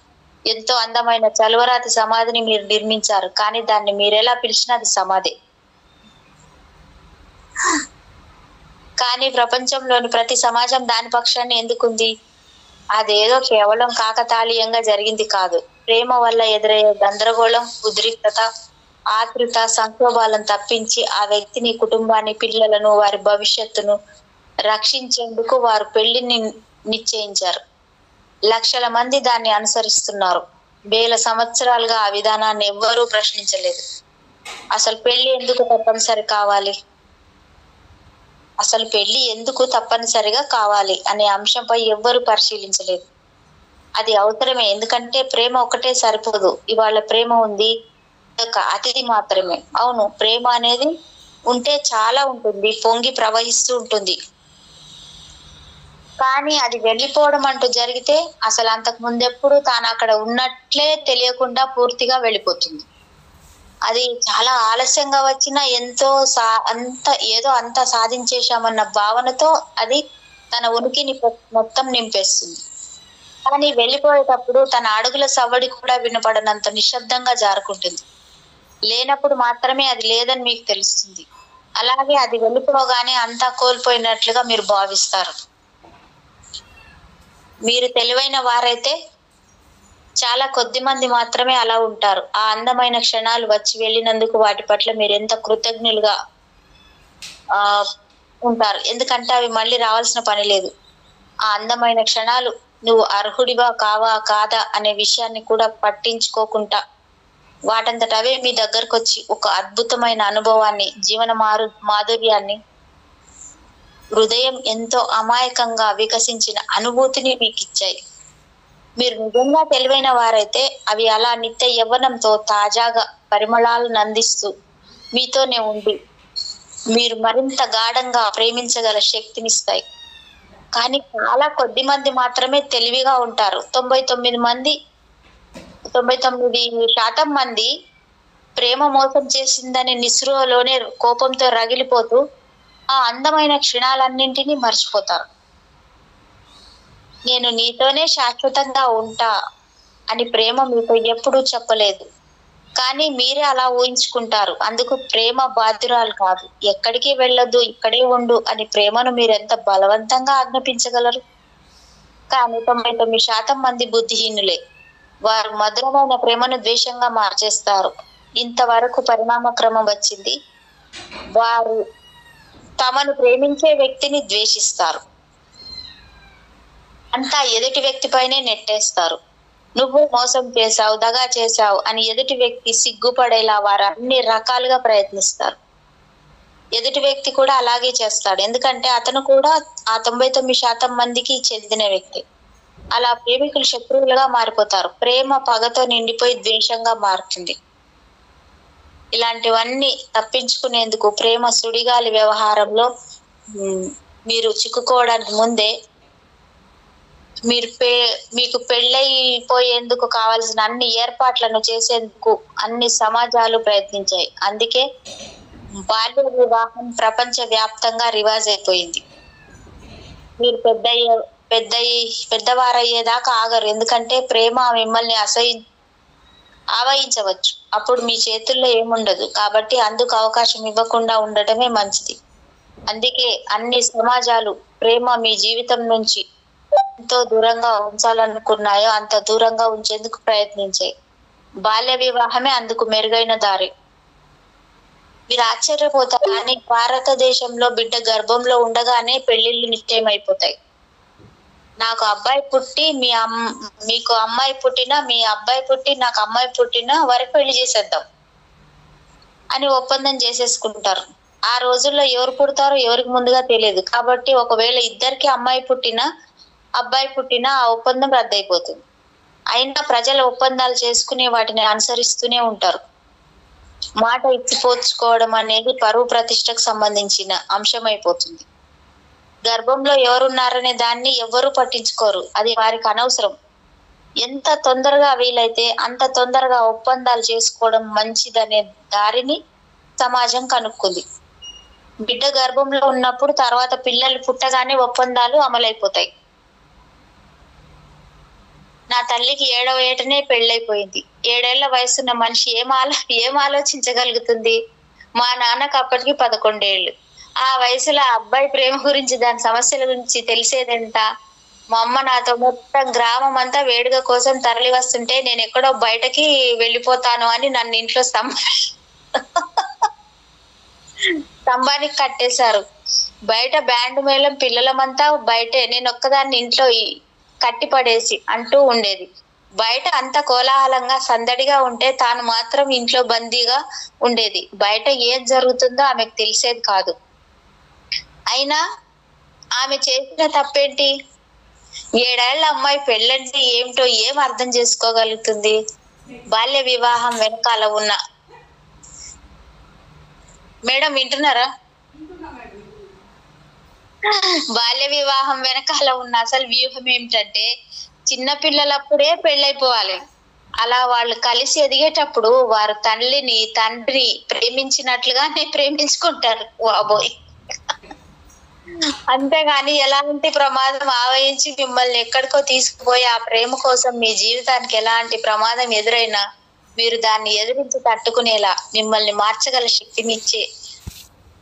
Speaker 2: ఎంతో అందమైన చలువరాతి సమాధిని మీరు నిర్మించారు, కానీ దాన్ని మీరెలా పిలిచినా అది సమాధి. కానీ ప్రపంచంలోని ప్రతి సమాజం దాని పక్షాన్ని ఎందుకుంది? అదేదో కేవలం కాకతాళీయంగా జరిగింది కాదు. ప్రేమ వల్ల ఎదురయ్యే గందరగోళం, ఉద్రిక్తత, ఆతృత, సంక్షోభాలను తప్పించి ఆ వ్యక్తిని, కుటుంబాన్ని, పిల్లలను, వారి భవిష్యత్తును రక్షించేందుకు వారు పెళ్లిని నిశ్చయించారు. లక్షల మంది దాన్ని అనుసరిస్తున్నారు. వేల సంవత్సరాలుగా ఆ విధానాన్ని ఎవ్వరూ ప్రశ్నించలేదు. అసలు పెళ్లి ఎందుకు తప్పనిసరిగా కావాలి అనే అంశంపై ఎవ్వరూ పరిశీలించలేదు. అది అవసరమే, ఎందుకంటే ప్రేమ ఒకటే సరిపోదు. ఇవాళ ప్రేమ ఉంది, ఒక అతిథి మాత్రమే. అవును, ప్రేమ అనేది ఉంటే చాలా ఉంటుంది, పొంగి ప్రవహిస్తూ ఉంటుంది. కానీ అది వెళ్ళిపోవడం అంటూ జరిగితే అసలు అంతకు ముందెప్పుడు తాను అక్కడ ఉన్నట్లే తెలియకుండా పూర్తిగా వెళ్ళిపోతుంది. అది చాలా ఆలస్యంగా వచ్చినా అంత సాధించేశామన్న భావనతో అది తన ఉనికిని మొత్తం నింపేస్తుంది. కానీ వెళ్ళిపోయేటప్పుడు తన అడుగుల సవ్వడి కూడా వినపడనంత నిశ్శబ్దంగా జారుకుంటుంది. లేనప్పుడు మాత్రమే అది లేదని మీకు తెలుస్తుంది. అలాగే అది వెళ్ళిపోగానే అంతా కోల్పోయినట్లుగా మీరు భావిస్తారు. మీరు తెలివైన వారైతే చాలా కొద్ది మంది మాత్రమే అలా ఉంటారు. ఆ అందమైన క్షణాలు వచ్చి వెళ్ళినందుకు వాటి పట్ల మీరు ఎంత కృతజ్ఞులుగా ఉంటారు. ఎందుకంటే అవి మళ్ళీ రావాల్సిన పని లేదు. ఆ అందమైన క్షణాలు నువ్వు అర్హుడివా కాదా అనే విషయాన్ని కూడా పట్టించుకోకుండా వాటంతట అవే మీ దగ్గరకు వచ్చి ఒక అద్భుతమైన అనుభవాన్ని, జీవన మాధుర్యాన్ని, హృదయం ఎంతో అమాయకంగా వికసించిన అనుభూతిని మీకు ఇచ్చాయి. మీరు నిజంగా తెలివైన వారైతే అవి అలా నిత్య యవ్వనంతో తాజాగా పరిమళాలను అందిస్తూ మీతోనే ఉండి మీరు మరింత గాఢంగా ప్రేమించగల శక్తినిస్తాయి. కానీ చాలా కొద్ది మంది మాత్రమే తెలివిగా ఉంటారు. 99% మంది ప్రేమ మోసం చేసిందనే నిస్పృహలోనే కోపంతో రగిలిపోతూ ఆ అందమైన క్షణాలన్నింటినీ మర్చిపోతారు. నేను నీతోనే శాశ్వతంగా ఉంటా అని ప్రేమ మీతో ఎప్పుడూ చెప్పలేదు, కానీ మీరే అలా ఊహించుకుంటారు. అందుకు ప్రేమ బాధ్యురాలు కాదు. ఎక్కడికి వెళ్ళొద్దు, ఇక్కడే ఉండు అని ప్రేమను మీరెంత బలవంతంగా ఆజ్ఞాపించగలరు? కానీ 99% మంది బుద్ధిహీనులే. వారు మధురమైన ప్రేమను ద్వేషంగా మార్చేస్తారు. ఇంతవరకు పరిణామ క్రమం వచ్చింది. వారు తమను ప్రేమించే వ్యక్తిని ద్వేషిస్తారు, అంతా ఎదుటి వ్యక్తిపైనే నెట్టేస్తారు. నువ్వు మోసం చేశావు, దగా చేశావు అని ఎదుటి వ్యక్తి సిగ్గుపడేలా వారు అన్ని రకాలుగా ప్రయత్నిస్తారు. ఎదుటి వ్యక్తి కూడా అలాగే చేస్తాడు, ఎందుకంటే అతను కూడా ఆ 99% మందికి చెందిన వ్యక్తి. అలా ప్రేమికులు శత్రువులుగా మారిపోతారు. ప్రేమ పగతో నిండిపోయి ద్వేషంగా మారుతుంది. ఇలాంటివన్నీ తప్పించుకునేందుకు ప్రేమ సుడిగాలి వ్యవహారంలో మీరు చిక్కుకోవడానికి ముందే మీకు పెళ్ళైపోయేందుకు కావాల్సిన అన్ని ఏర్పాట్లను చేసేందుకు అన్ని సమాజాలు ప్రయత్నించాయి. అందుకే బాల్య వివాహం ప్రపంచ వ్యాప్తంగా రివాజ్ అయిపోయింది. మీరు పెద్దవారయ్యేదాకా ఆగరు, ఎందుకంటే ప్రేమ మిమ్మల్ని ఆవహించవచ్చు. అప్పుడు మీ చేతుల్లో ఏముండదు. కాబట్టి అందుకు అవకాశం ఇవ్వకుండా ఉండటమే మంచిది. అందుకే అన్ని సమాజాలు ప్రేమ మీ జీవితం నుంచి ఎంతో దూరంగా ఉంచాలనుకున్నాయో అంత దూరంగా ఉంచేందుకు ప్రయత్నించాయి. బాల్య వివాహమే అందుకు మెరుగైన దారి. మీరు ఆశ్చర్యపోతారు, కానీ భారతదేశంలో బిడ్డ గర్భంలో ఉండగానే పెళ్లిళ్ళు నిశ్చయమైపోతాయి. నాకు అబ్బాయి పుట్టి మీకు అమ్మాయి పుట్టినా, మీ అబ్బాయి పుట్టి నాకు అమ్మాయి పుట్టినా వరకు పెళ్లి చేసేద్దాం అని ఒప్పందం చేసేసుకుంటారు. ఆ రోజుల్లో ఎవరు పుడతారో ఎవరికి ముందుగా తెలియదు కాబట్టి ఒకవేళ ఇద్దరికి అమ్మాయి పుట్టినా అబ్బాయి పుట్టినా ఆ ఒప్పందం రద్దయిపోతుంది. అయినా ప్రజల ఒప్పందాలు చేసుకుని వాటిని అనుసరిస్తూనే ఉంటారు. మాట ఇచ్చిపోచుకోవడం అనేది పరువు ప్రతిష్టకు సంబంధించిన అంశం అయిపోతుంది. గర్భంలో ఎవరున్నారనే దాన్ని ఎవ్వరూ పట్టించుకోరు, అది వారికి అనవసరం. ఎంత తొందరగా వీలైతే అంత తొందరగా ఒప్పందాలు చేసుకోవడం మంచిదనే దారిని సమాజం కనుక్కుంది. బిడ్డ గర్భంలో ఉన్నప్పుడు తర్వాత పిల్లలు పుట్టగానే ఒప్పందాలు అమలైపోతాయి. నా తల్లికి 7వ ఏటనే పెళ్ళైపోయింది. 7 ఏళ్ల వయసున్న మనిషి ఏం ఆలోచించగలుగుతుంది? మా నాన్నకు అప్పటికి 11 ఏళ్ళు. ఆ వయసులో అబ్బాయి ప్రేమ గురించి, దాని సమస్యల గురించి తెలిసేదెంత? మా అమ్మ నాతో మొత్తం గ్రామం అంతా వేడుక కోసం తరలి వస్తుంటే నేను ఎక్కడో బయటకి వెళ్ళిపోతాను అని నన్ను ఇంట్లో స్తంభానికి కట్టేశారు. బయట బ్యాండ్ మేళం పిల్లలమంతా బయటే, నేను ఒక్కదాన్ని ఇంట్లో కట్టి పడేసి అంటూ ఉండేది. బయట అంత కోలాహలంగా సందడిగా ఉంటే తాను మాత్రం ఇంట్లో బందీగా ఉండేది. బయట ఏం జరుగుతుందో ఆమెకు తెలిసేది కాదు. అయినా ఆమె చేసిన తప్పేంటి? 7 ఏళ్ల అమ్మాయి పెళ్ళంటే ఏమిటో ఏం అర్థం చేసుకోగలుగుతుంది? బాల్య వివాహం వెనకాల ఉన్న మేడం వింటున్నారా? బాల్య వివాహం వెనకాల ఉన్న అసలు వ్యూహం ఏమిటంటే చిన్న పిల్లలప్పుడే పెళ్ళైపోవాలి. అలా వాళ్ళు కలిసి ఎదిగేటప్పుడు వారు తండ్రిని ప్రేమించినట్లుగానే ప్రేమించుకుంటారు. వాబోయ్, అంతేగాని ఎలాంటి ప్రమాదం ఆవహించి మిమ్మల్ని ఎక్కడికో తీసుకుపోయి ఆ ప్రేమ కోసం మీ జీవితానికి ఎలాంటి ప్రమాదం ఎదురైనా మీరు దాన్ని ఎదిరించి తట్టుకునేలా మిమ్మల్ని మార్చగల శక్తినిచ్చే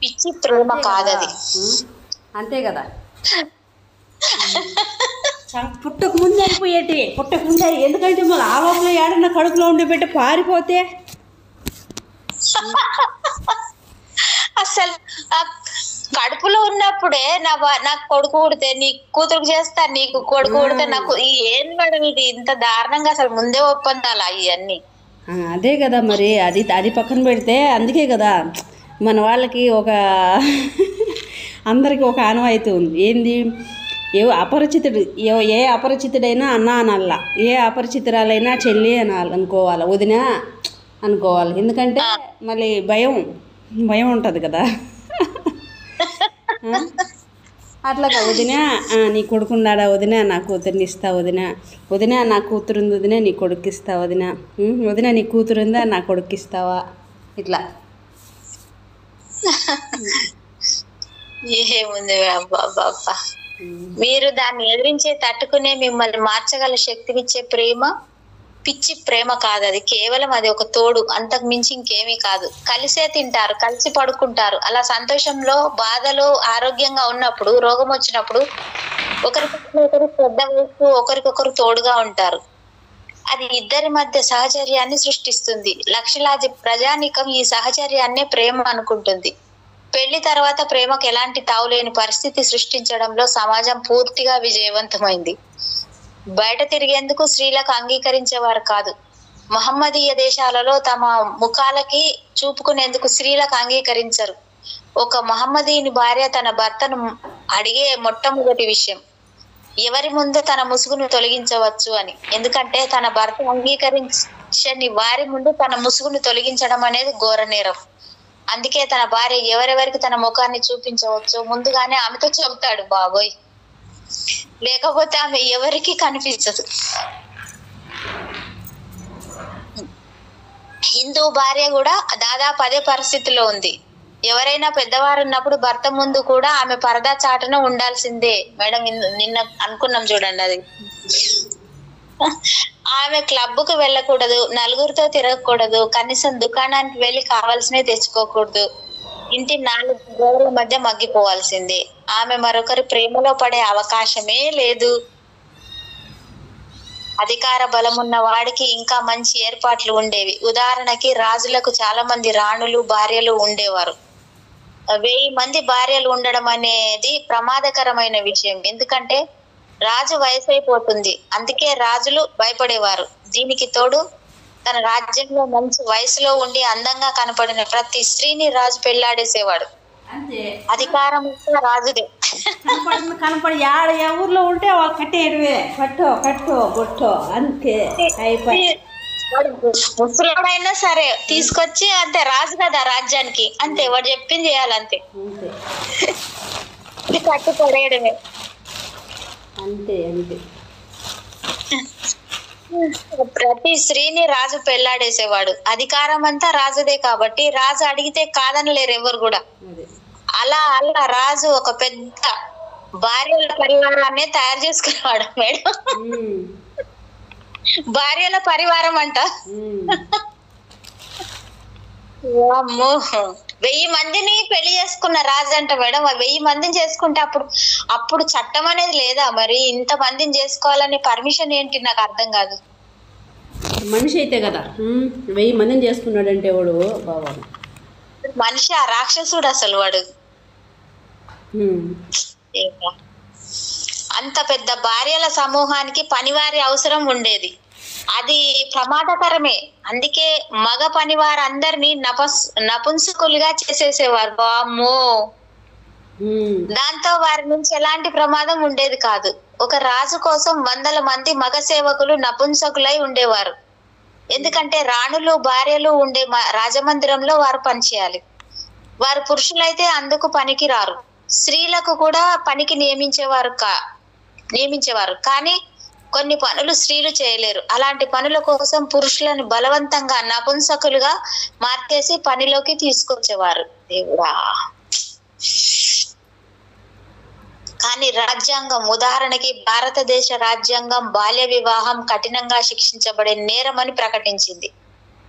Speaker 2: పిచ్చి ప్రేమ కాదది.
Speaker 1: అంతే కదా. పుట్టక ముందు అయిపోయేటి, పుట్టక ముందే. ఎందుకంటే మళ్ళీ ఆ లోపల ఏడన్నా కడుపులో ఉండి పెట్టి పారిపోతే
Speaker 2: అసలు కడుపులో ఉన్నప్పుడే నాకు కొడుకు పుడితే నీకు కూతురు చేస్తా, నీకు కొడుకు పుడితే నాకు ఏం మేడం ఇది ఇంత దారుణంగా? అసలు ముందే ఒప్పందాలా ఇవన్నీ?
Speaker 1: అదే కదా మరి. అది పక్కన పెడితే అందుకే కదా మన వాళ్ళకి అందరికీ ఒక ఆనవాయితీ ఉంది. ఏంది? ఏ అపరిచితుడైనా అన్న అనల్లా, ఏ అపరిచితురాలైనా చెల్లి అనుకోవాలి, వదిన అనుకోవాలి. ఎందుకంటే మళ్ళీ భయం ఉంటుంది కదా. అట్లాగా వదిన నీ కొడుకున్నాడా, వదిన నా కూతురుని ఇస్తా, వదిన నా కూతురుంది, వదిన నీ కొడుకు ఇస్తా, వదిన నీ కూతురుందా నా కొడుకు ఇస్తావా, ఇట్లా.
Speaker 2: ఏముంది బాబా, మీరు దాన్ని ఎదిరించే తట్టుకునే మిమ్మల్ని మార్చగల శక్తినిచ్చే ప్రేమ పిచ్చి ప్రేమ కాదు. అది కేవలం అది ఒక తోడు, అంతకు మించి ఇంకేమీ కాదు. కలిసే తింటారు, కలిసి పడుకుంటారు. అలా సంతోషంలో, బాధలో, ఆరోగ్యంగా ఉన్నప్పుడు, రోగం వచ్చినప్పుడు ఒకరికొకరు శ్రద్ధ వేస్తూ ఒకరికొకరు తోడుగా ఉంటారు. అది ఇద్దరి మధ్య సహచర్యాన్ని సృష్టిస్తుంది. లక్షలాది ప్రజానీకం ఈ సహచర్యాన్నే ప్రేమ అనుకుంటుంది. పెళ్లి తర్వాత ప్రేమకు ఎలాంటి తావులేని పరిస్థితి సృష్టించడంలో సమాజం పూర్తిగా విజయవంతమైంది. బయట తిరిగేందుకు స్త్రీలకు అంగీకరించేవారు కాదు. మహమ్మదీయ దేశాలలో తమ ముఖాలకి చూపుకునేందుకు స్త్రీలకు అంగీకరించరు. ఒక మహమ్మదీయుని భార్య తన భర్తను అడిగే మొట్టమొదటి విషయం ఎవరి ముందు తన ముసుగును తొలగించవచ్చు అని. ఎందుకంటే తన భర్త అంగీకరించని వారి ముందు తన ముసుగును తొలగించడం అనేది ఘోర నేరం. అందుకే తన భార్య ఎవరెవరికి తన ముఖాన్ని చూపించవచ్చు ముందుగానే ఆమెతో చెబుతాడు బాబోయ్, లేకపోతే ఆమె ఎవరికి కనిపించదు. హిందూ భార్య కూడా దాదాపు అదే పరిస్థితిలో ఉంది. ఎవరైనా పెద్దవారు ఉన్నప్పుడు భర్త ముందు కూడా ఆమె పరదా చాటున ఉండాల్సిందే. మేడం నిన్న అనుకున్నాం చూడండి అది. ఆమె క్లబ్కు వెళ్ళకూడదు, నలుగురితో తిరగకూడదు, కనీసం దుకాణానికి వెళ్ళి కావాల్సినవి తెచ్చుకోకూడదు, ఇంటి 4 గోడల మధ్య మగ్గిపోవాల్సిందే. ఆమె మరొకరి ప్రేమలో పడే అవకాశమే లేదు. అధికార బలమున్న వాడికి ఇంకా మంచి ఏర్పాట్లు ఉండేవి. ఉదాహరణకి రాజులకు చాలా మంది రాణులు, భార్యలు ఉండేవారు. 1000 మంది భార్యలు ఉండడం అనేది ప్రమాదకరమైన విషయం. ఎందుకంటే రాజు వయసు అయిపోతుంది, అందుకే రాజులు భయపడేవారు. దీనికి తోడు తన రాజ్యంలో మంచి వయసులో ఉండి అందంగా కనపడిన ప్రతి స్త్రీని రాజు పెళ్లాడేసేవాడు. అధికారం రాజుదే.
Speaker 1: కనపడి ఏ ఊర్లో ఉంటే వాళ్ళు కట్టేయడమే, కట్టో బొట్టో అంతే అయిపోయి.
Speaker 2: ముసలాడైనా సరే తీసుకొచ్చి అంతే, రాజు కదా రాజ్యానికి, అంతే వాడు చెప్పింది చేయాలంతే, కట్టు పడేయడమే
Speaker 1: అంతే అంతే.
Speaker 2: ప్రతి స్త్రీని రాజు పెళ్లాడేసేవాడు. అధికారం అంతా రాజుదే కాబట్టి రాజు అడిగితే కాదనలేరు ఎవరు కూడా. అలా అలా రాజు ఒక పెద్ద భార్యల పరివారాన్ని తయారు చేసుకునేవాడు మేడం. భార్యల పరివారం అంట. అమ్మో, 1000 మందిని పెళ్లి చేసుకున్న రాజు అంట మేడం. 1000 మందిని చేసుకుంటే అప్పుడు చట్టం అనేది లేదా మరి? ఇంత మందిని చేసుకోవాలని పర్మిషన్ ఏంటి? నాకు అర్థం కాదు.
Speaker 1: మనిషి అయితే కదా 1000 మందిని చేసుకున్నాడంటే వాడు బాబా
Speaker 2: మనిషి, ఆ రాక్షసుడు అసలు వాడు. అంత పెద్ద భార్యల సమూహానికి పనివారి అవసరం ఉండేది. అది ప్రమాదకరమే. అందుకే మగ పనివారందరినీ నపుంసకులుగా చేసేసేవారు. వామ్మో, దాంతో వారి నుంచి ఎలాంటి ప్రమాదం ఉండేది కాదు. ఒక రాజు కోసం 100 మంది మగ సేవకులు నపుంసకులై ఉండేవారు. ఎందుకంటే రాణులు భార్యలు ఉండే రాజమందిరంలో వారు పనిచేయాలి. వారు పురుషులైతే అందుకు పనికి రారు. స్త్రీలకు కూడా పనికి నియమించేవారు కానీ కొన్ని పనులు స్త్రీలు చేయలేరు. అలాంటి పనుల కోసం పురుషులను బలవంతంగా నపుంసకులుగా మార్చేసి పనిలోకి తీసుకొచ్చేవారు. దేవుడా! కానీ రాజ్యాంగం, ఉదాహరణకి భారతదేశ రాజ్యాంగం బాల్య వివాహం కఠినంగా శిక్షించబడే నేరమని ప్రకటించింది.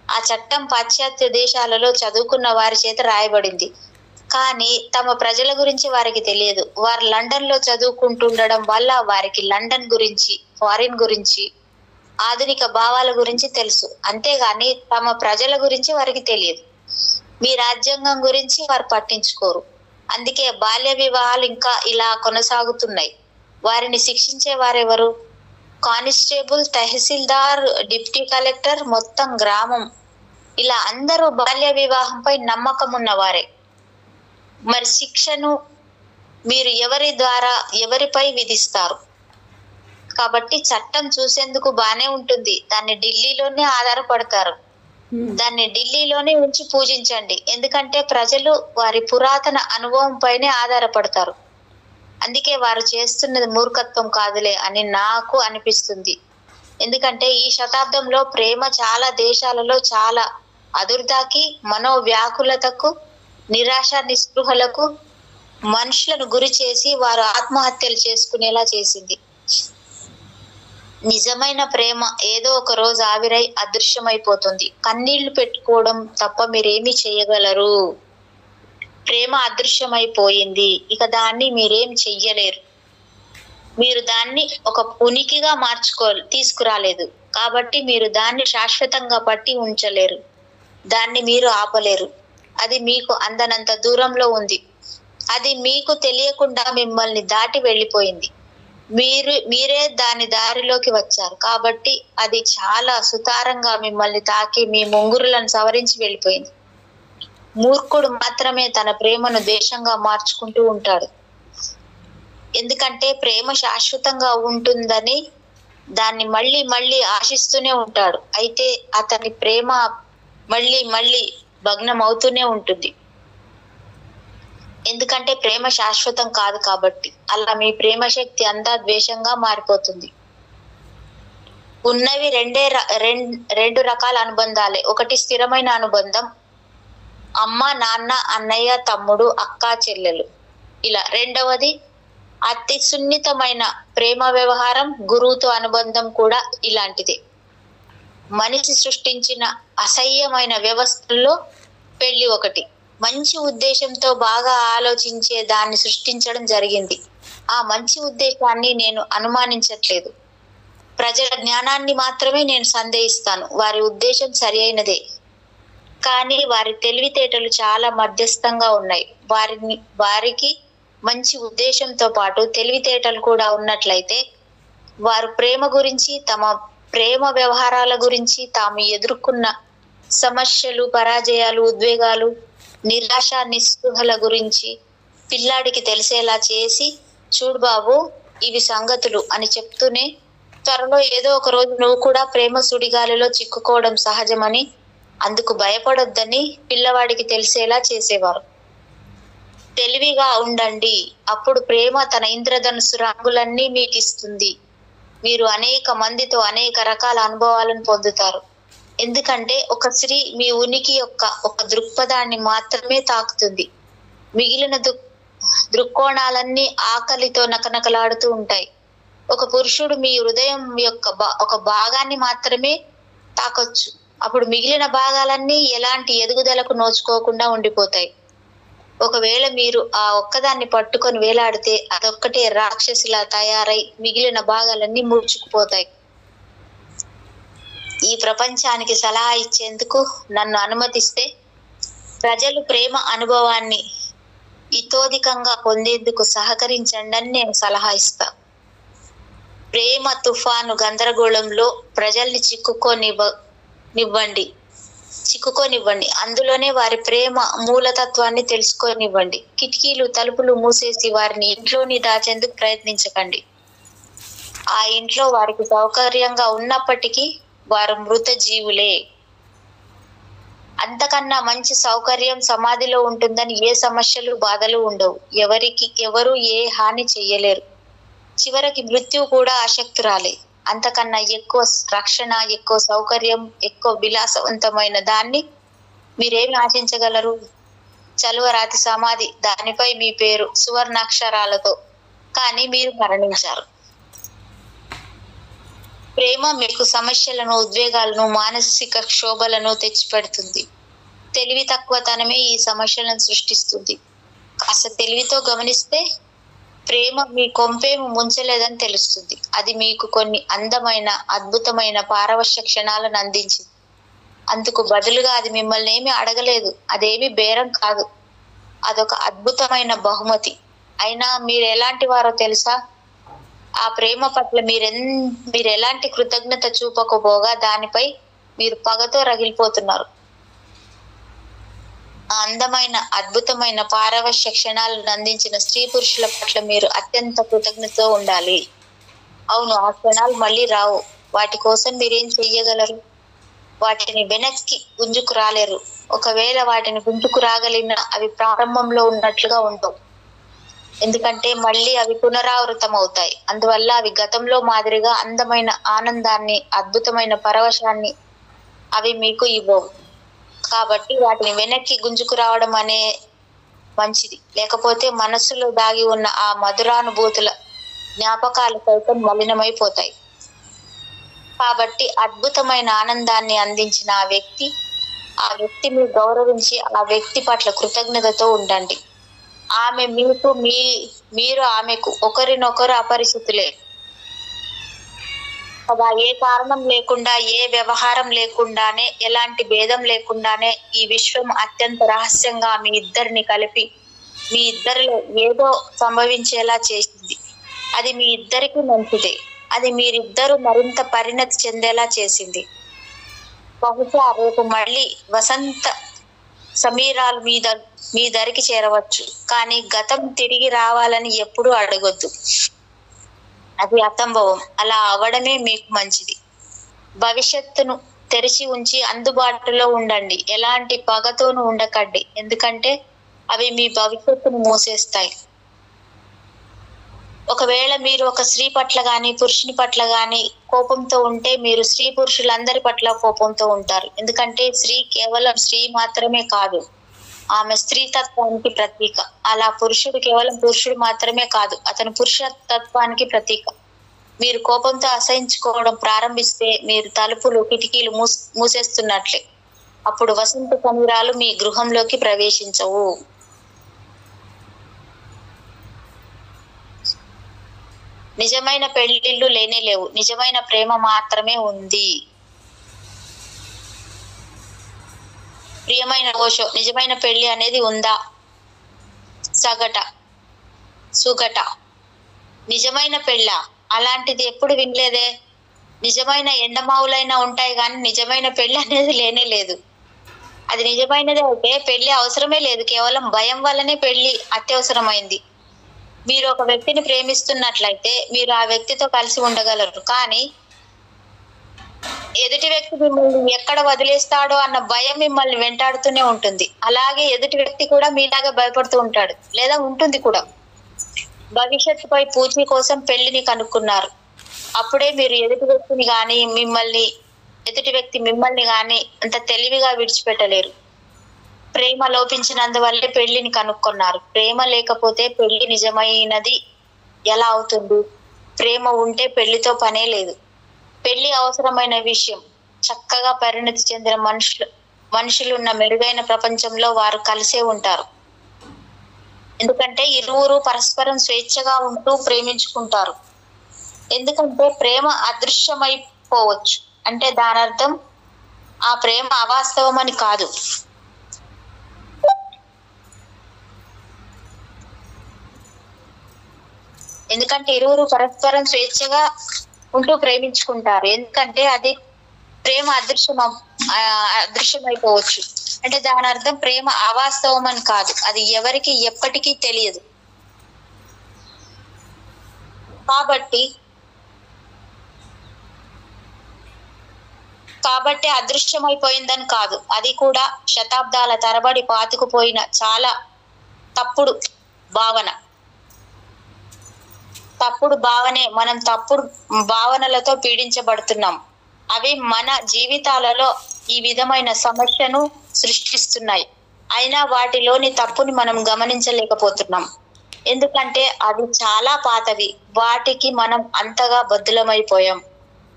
Speaker 2: ఆ చట్టం పాశ్చాత్య దేశాలలో చదువుకున్న వారి చేత రాయబడింది. కానీ తమ ప్రజల గురించి వారికి తెలియదు. వారు లండన్ లో చదువుకుంటుండడం వల్ల వారికి లండన్ గురించి, ఫారిన్ గురించి, ఆధునిక భావాల గురించి తెలుసు. అంతేగాని తమ ప్రజల గురించి వారికి తెలియదు. మీ రాజ్యాంగం గురించి వారు పట్టించుకోరు. అందుకే బాల్య వివాహాలు ఇంకా ఇలా కొనసాగుతున్నాయి. వారిని శిక్షించే వారెవరు? కానిస్టేబుల్, తహసీల్దార్, డిప్యూటీ కలెక్టర్, మొత్తం గ్రామం, ఇలా అందరూ బాల్య వివాహంపై నమ్మకం ఉన్నవారే. మరి శిక్షను మీరు ఎవరిపై విధిస్తారు? కాబట్టి చట్టం చూసేందుకు బానే ఉంటుంది. దాన్ని ఢిల్లీలోనే ఆధారపడతారు. దాన్ని ఢిల్లీలోనే ఉంచి పూజించండి. ఎందుకంటే ప్రజలు వారి పురాతన అనుభవం పైనే ఆధారపడతారు. అందుకే వారు చేస్తున్నది మూర్ఖత్వం కాదులే అని నాకు అనిపిస్తుంది. ఎందుకంటే ఈ శతాబ్దంలో ప్రేమ చాలా దేశాలలో చాలా అదుర్దాకి, మనోవ్యాకులతకు, నిరాశ నిస్పృహలకు మనుషులను గురి చేసి వారు ఆత్మహత్యలు చేసుకునేలా చేసింది. నిజమైన ప్రేమ ఏదో ఒక రోజు ఆవిరై అదృశ్యమైపోతుంది. కన్నీళ్లు పెట్టుకోవడం తప్ప మీరేమి చేయగలరు? ప్రేమ అదృశ్యమైపోయింది, ఇక దాన్ని మీరేం చెయ్యలేరు. మీరు దాన్ని ఒక ఉనికిగా తీసుకురాలేదు కాబట్టి మీరు దాన్ని శాశ్వతంగా పట్టి ఉంచలేరు. దాన్ని మీరు ఆపలేరు. అది మీకు అందనంత దూరంలో ఉంది. అది మీకు తెలియకుండా మిమ్మల్ని దాటి వెళ్ళిపోయింది. మీరే దాని దారిలోకి వచ్చారు కాబట్టి అది చాలా సుతారంగా మిమ్మల్ని తాకి మీ ముంగురులను సవరించి వెళ్ళిపోయింది. మూర్ఖుడు మాత్రమే తన ప్రేమను ద్వేషంగా మార్చుకుంటూ ఉంటాడు. ఎందుకంటే ప్రేమ శాశ్వతంగా ఉంటుందని దాన్ని మళ్ళీ మళ్ళీ ఆశిస్తూనే ఉంటాడు. అయితే అతని ప్రేమ మళ్ళీ మళ్ళీ భగ్నం అవుతూనే ఉంటుంది. ఎందుకంటే ప్రేమ శాశ్వతం కాదు కాబట్టి. అలా మీ ప్రేమ శక్తి అంతా ద్వేషంగా మారిపోతుంది. ఉన్నవి రెండు రకాల అనుబంధాలే. ఒకటి స్థిరమైన అనుబంధం, అమ్మ, నాన్న, అన్నయ్య, తమ్ముడు, అక్క, చెల్లెలు, ఇలా. రెండవది అతి సున్నితమైన ప్రేమ వ్యవహారం, గురువుతో అనుబంధం కూడా ఇలాంటిదే. మనిషి సృష్టించిన అసహ్యమైన వ్యవస్థల్లో పెళ్లి ఒకటి. మంచి ఉద్దేశంతో బాగా ఆలోచించే దాన్ని సృష్టించడం జరిగింది. ఆ మంచి ఉద్దేశాన్ని నేను అనుమానించట్లేదు. ప్రజల జ్ఞానాన్ని మాత్రమే నేను సందేహిస్తాను. వారి ఉద్దేశం సరి అయినదే, కానీ వారి తెలివితేటలు చాలా మధ్యస్థంగా ఉన్నాయి. వారికి మంచి ఉద్దేశంతో పాటు తెలివితేటలు కూడా ఉన్నట్లయితే వారు ప్రేమ గురించి, తమ ప్రేమ వ్యవహారాల గురించి, తాము ఎదుర్కొన్న సమస్యలు, పరాజయాలు, ఉద్వేగాలు, నిరాశ, నిస్పృహల గురించి పిల్లాడికి తెలిసేలా చేసి, చూడు బాబు ఇవి సంగతులు అని చెప్తూనే త్వరలో ఏదో ఒక రోజు నువ్వు కూడా ప్రేమ సుడిగాలిలో చిక్కుకోవడం సహజమని, అందుకు భయపడొద్దని పిల్లవాడికి తెలిసేలా చేసేవారు. తెలివిగా ఉండండి, అప్పుడు ప్రేమ తన ఇంద్రధనుసు రంగులన్నీ మీకు ఇస్తుంది. మీరు అనేక మందితో అనేక రకాల అనుభవాలను పొందుతారు. ఎందుకంటే ఒక స్త్రీ మీ ఉనికి యొక్క ఒక దృక్పథాన్ని మాత్రమే తాకుతుంది. మిగిలిన దృక్కోణాలన్నీ ఆకలితో నకనకలాడుతూ ఉంటాయి. ఒక పురుషుడు మీ హృదయం యొక్క ఒక భాగాన్ని మాత్రమే తాకొచ్చు. అప్పుడు మిగిలిన భాగాలన్నీ ఎలాంటి ఎదుగుదలకు నోచుకోకుండా ఉండిపోతాయి. ఒకవేళ మీరు ఆ ఒక్కదాన్ని పట్టుకొని వేలాడితే అదొక్కటే రాక్షసిలా తయారై మిగిలిన భాగాలన్నీ ముడుచుకుపోతాయి. ఈ ప్రపంచానికి సలహా ఇచ్చేందుకు నన్ను అనుమతిస్తే ప్రజలు ప్రేమ అనుభవాన్ని ఇతోధికంగా పొందేందుకు సహకరించండి అని నేను సలహా ఇస్తా. ప్రేమ తుఫాను గందరగోళంలో ప్రజల్ని చిక్కుకోనివ్వండి. అందులోనే వారి ప్రేమ మూలతత్వాన్ని తెలుసుకోనివ్వండి. కిటికీలు, తలుపులు మూసేసి వారిని ఇంట్లోని దాచేందుకు ప్రయత్నించకండి. ఆ ఇంట్లో వారికి సౌకర్యంగా ఉన్నప్పటికీ వారు మృత జీవులే. అంతకన్నా మంచి సౌకర్యం సమాధిలో ఉంటుందని ఏ సమస్యలు, బాధలు ఉండవు. ఎవరు ఏ హాని చెయ్యలేరు. చివరికి మృత్యువు కూడా ఆసక్తురాలే. అంతకన్నా ఎక్కువ రక్షణ, ఎక్కువ సౌకర్యం, ఎక్కువ విలాసవంతమైన దాన్ని మీరేమి ఆశించగలరు? చలువరాతి సమాధి, దానిపై మీ పేరు సువర్ణాక్షరాలతో. కానీ మీరు మరణించారు. ప్రేమ మీకు సమస్యలను, ఉద్వేగాలను, మానసిక క్షోభలను తెచ్చిపెడుతుంది. తెలివి తక్కువతనమే ఈ సమస్యలను సృష్టిస్తుంది. కాస్త తెలివితో గమనిస్తే ప్రేమ మీ కొంపేము ముంచలేదని తెలుస్తుంది. అది మీకు కొన్ని అందమైన, అద్భుతమైన పారవశ్య క్షణాలను అందించింది. అందుకు బదులుగా అది మిమ్మల్ని ఏమీ అడగలేదు. అదేమి బేరం కాదు. అదొక అద్భుతమైన బహుమతి. అయినా మీరు ఎలాంటి వారో తెలుసా? ఆ ప్రేమ పట్ల మీరు ఎలాంటి కృతజ్ఞత చూపకపోగా దానిపై మీరు పగతో రగిలిపోతున్నారు. ఆ అందమైన, అద్భుతమైన పారవశ్య క్షణాలను అందించిన స్త్రీ పురుషుల పట్ల మీరు అత్యంత కృతజ్ఞతతో ఉండాలి. అవును, ఆ క్షణాలు మళ్ళీ రావు. వాటి కోసం మీరేం చెయ్యగలరు? వాటిని వెనక్కి గుంజుకు రాలేరు. ఒకవేళ వాటిని గుంజుకు రాగలిగిన అవి ప్రారంభంలో ఉన్నట్లుగా ఉండవు. ఎందుకంటే మళ్ళీ అవి పునరావృతం అవుతాయి. అందువల్ల అవి గతంలో మాదిరిగా అందమైన ఆనందాన్ని, అద్భుతమైన పరవశాన్ని అవి మీకు ఇవ్వవు. కాబట్టి వాటిని వెనక్కి గుంజుకు రావడం అనే మంచిది. లేకపోతే మనస్సులో దాగి ఉన్న ఆ మధురానుభూతుల జ్ఞాపకాలు సైతం మలినమైపోతాయి. కాబట్టి అద్భుతమైన ఆనందాన్ని అందించిన ఆ వ్యక్తిని గౌరవించి ఆ వ్యక్తి పట్ల కృతజ్ఞతతో ఉండండి. ఆమె మీకు, మీరు ఆమెకు ఒకరినొకరు అపరిచితులే కదా. ఏ కారణం లేకుండా, ఏ వ్యవహారం లేకుండానే, ఎలాంటి భేదం లేకుండానే ఈ విశ్వం అత్యంత రహస్యంగా మీ ఇద్దరిని కలిపి మీ ఇద్దరిలో ఏదో సంభవించేలా చేసింది. అది మీ ఇద్దరికి మంచిదే. అది మీరిద్దరూ మరింత పరిణతి చెందేలా చేసింది. బహుశా రేపు మళ్ళీ వసంత సమీరాలు మీ దరికి చేరవచ్చు. కానీ గతం తిరిగి రావాలని ఎప్పుడూ అడగొద్దు. అది అసంభవం. అలా అవడమే మీకు మంచిది. భవిష్యత్తును తెరిచి ఉంచి అందుబాటులో ఉండండి. ఎలాంటి పగతోనూ ఉండకండి. ఎందుకంటే అవి మీ భవిష్యత్తును మూసేస్తాయి. ఒకవేళ మీరు ఒక స్త్రీ పట్ల గాని, పురుషుని పట్ల గాని కోపంతో ఉంటే మీరు స్త్రీ పురుషులందరి పట్ల కోపంతో ఉంటారు. ఎందుకంటే స్త్రీ కేవలం స్త్రీ మాత్రమే కాదు, ఆమె స్త్రీ తత్వానికి ప్రతీక. అలా పురుషుడు కేవలం పురుషుడు మాత్రమే కాదు, అతను పురుష తత్వానికి ప్రతీక. మీరు కోపంతో అసహించుకోవడం ప్రారంభిస్తే మీరు తలుపులు, కిటికీలు మూసేస్తున్నట్లే. అప్పుడు వసంత సమీరాలు మీ గృహంలోకి ప్రవేశించవు. నిజమైన పెళ్లిళ్ళు లేనేలేవు. నిజమైన ప్రేమ మాత్రమే ఉంది. ప్రియమైన ఓషో, నిజమైన పెళ్లి అనేది ఉందా? సగట సుగట. నిజమైన పెళ్ళ? అలాంటిది ఎప్పుడు వినలేదే. నిజమైన ఎండమావులైనా ఉంటాయి కానీ నిజమైన పెళ్లి అనేది లేనే లేదు. అది నిజమైనదే అయితే పెళ్లి అవసరమే లేదు, కేవలం భయం వల్లనే పెళ్లి అత్యవసరమైంది. మీరు ఒక వ్యక్తిని ప్రేమిస్తున్నట్లయితే మీరు ఆ వ్యక్తితో కలిసి ఉండగలరు, కానీ ఎదుటి వ్యక్తి మిమ్మల్ని ఎక్కడ వదిలేస్తాడో అన్న భయం మిమ్మల్ని వెంటాడుతూనే ఉంటుంది. అలాగే ఎదుటి వ్యక్తి కూడా మీలాగా భయపడుతూ ఉంటాడు, లేదా ఉంటుంది కూడా. భవిష్యత్తుపై పూచీ కోసం పెళ్లిని కనుక్కున్నారు. అప్పుడే మీరు ఎదుటి వ్యక్తి మిమ్మల్ని గాని అంత తెలివిగా విడిచిపెట్టలేరు. ప్రేమ లోపించినందువల్లే పెళ్లిని కనుక్కున్నారు. ప్రేమ లేకపోతే పెళ్లి నిజమైనది ఎలా అవుతుంది? ప్రేమ ఉంటే పెళ్లితో పనే లేదు. పెళ్లి అవసరమైన విషయం. చక్కగా పరిణతి చెందిన మనుషులున్న మెరుగైన ప్రపంచంలో వారు కలిసే ఉంటారు. ఎందుకంటే ఇరువురు పరస్పరం స్వేచ్ఛగా ఉంటూ ప్రేమించుకుంటారు. ఎందుకంటే ప్రేమ అదృశ్యమైపోవచ్చు అంటే దాని అర్థం ఆ ప్రేమ అవాస్తవం అని కాదు. ఎందుకంటే ఇరువురు పరస్పరం స్వేచ్ఛగా ఉంటూ ప్రేమించుకుంటారు. ఎందుకంటే అది ప్రేమ అదృశ్యమైపోవచ్చు అంటే దాని అర్థం ప్రేమ అవాస్తవం అని కాదు. అది ఎవరికి ఎప్పటికీ తెలియదు. కాబట్టి అదృశ్యమైపోయిందని కాదు. అది కూడా శతాబ్దాల తరబడి పాతుకుపోయిన చాలా తప్పుడు భావనే. మనం తప్పుడు భావనలతో పీడించబడుతున్నాం. అవి మన జీవితాలలో ఈ విధమైన సమస్యను సృష్టిస్తున్నాయి. అయినా వాటిలోని తప్పుని మనం గమనించలేకపోతున్నాం. ఎందుకంటే అవి చాలా పాతవి. వాటికి మనం అంతగా బద్ధులమైపోయాం.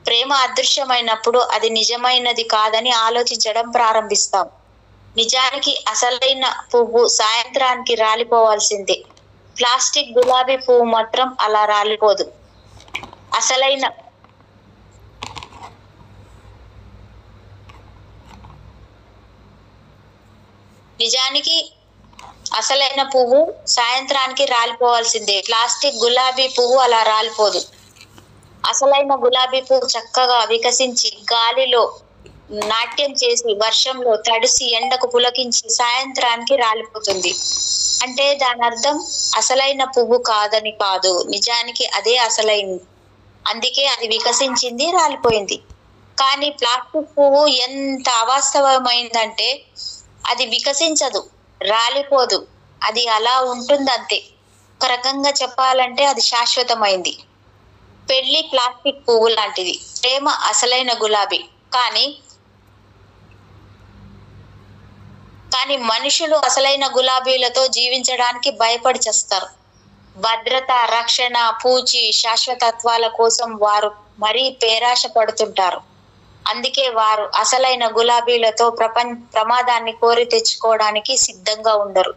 Speaker 2: ప్రేమ అదృశ్యమైనప్పుడు అది నిజమైనది కాదని ఆలోచించడం ప్రారంభిస్తాం. నిజానికి అసలైన పువ్వు సాయంత్రానికి రాలిపోవాల్సిందే. ప్లాస్టిక్ గులాబీ పువ్వు మాత్రం అలా రాలిపోదు. నిజానికి అసలైన పువ్వు సాయంత్రానికి రాలిపోవాల్సిందే. ప్లాస్టిక్ గులాబీ పువ్వు అలా రాలిపోదు. అసలైన గులాబీ పువ్వు చక్కగా వికసించి గాలిలో నాట్యం చేసి వర్షంలో తడిసి ఎండకు పులకించి సాయంత్రానికి రాలిపోతుంది. అంటే దాని అర్థం అసలైన పువ్వు కాదని కాదు, నిజానికి అదే అసలైంది. అందుకే అది వికసించింది, రాలిపోయింది. కానీ ప్లాస్టిక్ పువ్వు ఎంత అవాస్తవమైందంటే అది వికసించదు, రాలిపోదు, అది అలా ఉంటుంది అంతే. ఒక రకంగా చెప్పాలంటే అది శాశ్వతమైంది. పెళ్లి ప్లాస్టిక్ పువ్వు లాంటిది, ప్రేమ అసలైన గులాబీ. కానీ మనుషులు అసలైన గులాబీలతో జీవించడానికి భయపడి చేస్తారు. భద్రత, రక్షణ, పూచి, శాశ్వతత్వాల కోసం వారు మరీ పేరాశ పడుతుంటారు. అందుకే వారు అసలైన గులాబీలతో ప్రమాదాన్ని కోరి తెచ్చుకోవడానికి సిద్ధంగా ఉండరు.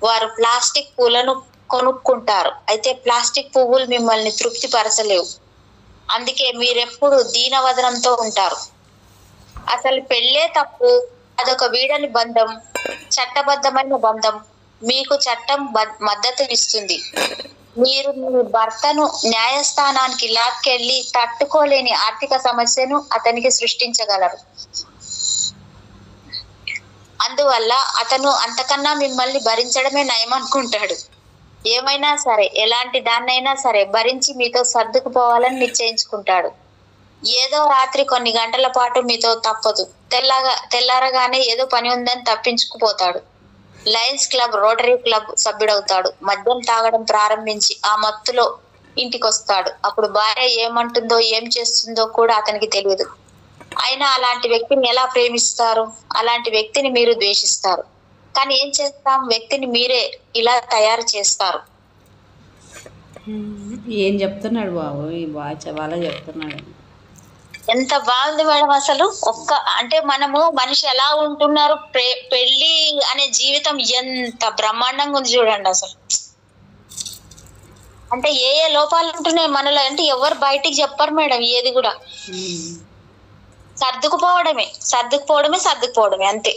Speaker 2: వారు ప్లాస్టిక్ పూలను కొనుక్కుంటారు. అయితే ప్లాస్టిక్ పువ్వులు మిమ్మల్ని తృప్తి పరచలేవు. అందుకే మీరెప్పుడు దీనవదనంతో ఉంటారు. అసలు పెళ్ళే తప్పు. అదొక వీడని బంధం, చట్టబద్ధమైన బంధం. మీకు చట్టం మద్దతు ఇస్తుంది. మీరు మీ భర్తను న్యాయస్థానానికి లాక్కెళ్లి తట్టుకోలేని ఆర్థిక సమస్యను అతనికి సృష్టించగలరు. అందువల్ల అతను అంతకన్నా మిమ్మల్ని భరించడమే నయం అనుకుంటాడు. ఏమైనా సరే, ఎలాంటి దాన్నైనా సరే భరించి మీతో సర్దుకుపోవాలని నిశ్చయించుకుంటాడు. ఏదో రాత్రి కొన్ని గంటల పాటు మీతో తప్పదు. తెల్లారగానే ఏదో పని ఉందని తప్పించుకుపోతాడు. లయన్స్ క్లబ్, రోటరీ క్లబ్ సభ్యుడవుతాడు. మద్యం తాగడం ప్రారంభించి ఆ మత్తులో ఇంటికొస్తాడు. అప్పుడు భార్య ఏమంటుందో ఏం చేస్తుందో కూడా అతనికి తెలియదు. అయినా అలాంటి వ్యక్తిని ఎలా ప్రేమిస్తారు? అలాంటి వ్యక్తిని మీరు ద్వేషిస్తారు. కానీ ఏం చేస్తాం, వ్యక్తిని మీరే ఇలా తయారు చేస్తారు.
Speaker 1: ఏం చెప్తున్నాడు బాబు, ఈ బాగా చెప్తున్నాడు.
Speaker 2: ఎంత బాగుంది మేడం అసలు. అంటే మనము మనిషి ఎలా ఉంటున్నారు, పెళ్లి అనే జీవితం ఎంత బ్రహ్మాండంగా ఉంది చూడండి అసలు. అంటే ఏ లోపాలు ఉంటున్నాయి మనలో అంటే ఎవరు బయటికి చెప్పరు మేడం. ఏది కూడా సర్దుకుపోవడమే అంతే.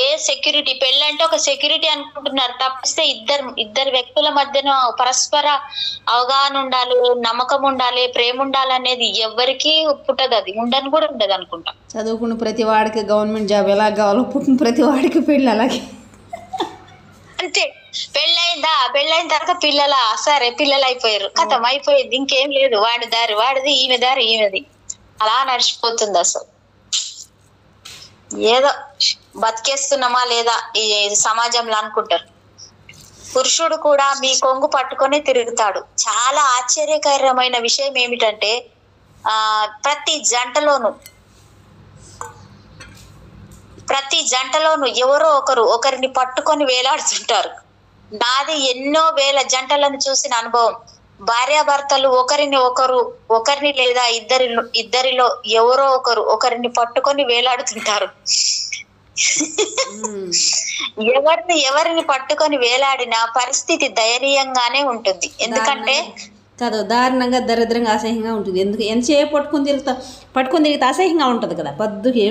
Speaker 2: ఏ సెక్యూరిటీ, పెళ్ళి అంటే ఒక సెక్యూరిటీ అనుకుంటున్నారు తప్పిస్తే ఇద్దరు వ్యక్తుల మధ్యన పరస్పర అవగాహన ఉండాలి, నమ్మకం ఉండాలి, ప్రేమ ఉండాలి అనేది ఎవరికి పుట్టదు, అది ఉండని కూడా ఉండదు అనుకుంటా.
Speaker 1: చదువుకున్న ప్రతి వాడికి గవర్నమెంట్ జాబ్ ఎలా కావాలో పుట్టిన ప్రతి వాడికి పెళ్ళి అలాగే
Speaker 2: అంతే. పెళ్ళైన తర్వాత సరే పిల్లలు అయిపోయారు, కథం అయిపోయింది, ఇంకేం లేదు, వాడి దారి వాడిది, ఈమె దారి ఈమెది, అలా నడిచిపోతుంది. అసలు ఏదో బతికేస్తున్నామా లేదా ఈ సమాజంలో అనుకుంటారు. పురుషుడు కూడా మీ కొంగు పట్టుకొని తిరుగుతాడు. చాలా ఆశ్చర్యకరమైన విషయం ఏమిటంటే ప్రతి జంటలోను ఎవరో ఒకరిని పట్టుకొని వేలాడుతుంటారు. నాది ఎన్నో వేల జంటలను చూసిన అనుభవం. భార్యాభర్తలు ఒకరిని లేదా ఇద్దరిలో ఎవరో ఒకరిని పట్టుకొని వేలాడుతుంటారు. ఎవరిని పట్టుకొని వేలాడిన పరిస్థితి దయనీయంగానే ఉంటుంది. ఎందుకంటే
Speaker 1: దారుణంగా దరిద్రంగా అసహ్యంగా ఉంటుంది. ఎందుకు ఎంతసేపు పట్టుకొని తిరిగితే అసహ్యంగా ఉంటుంది కదా. పద్దుకి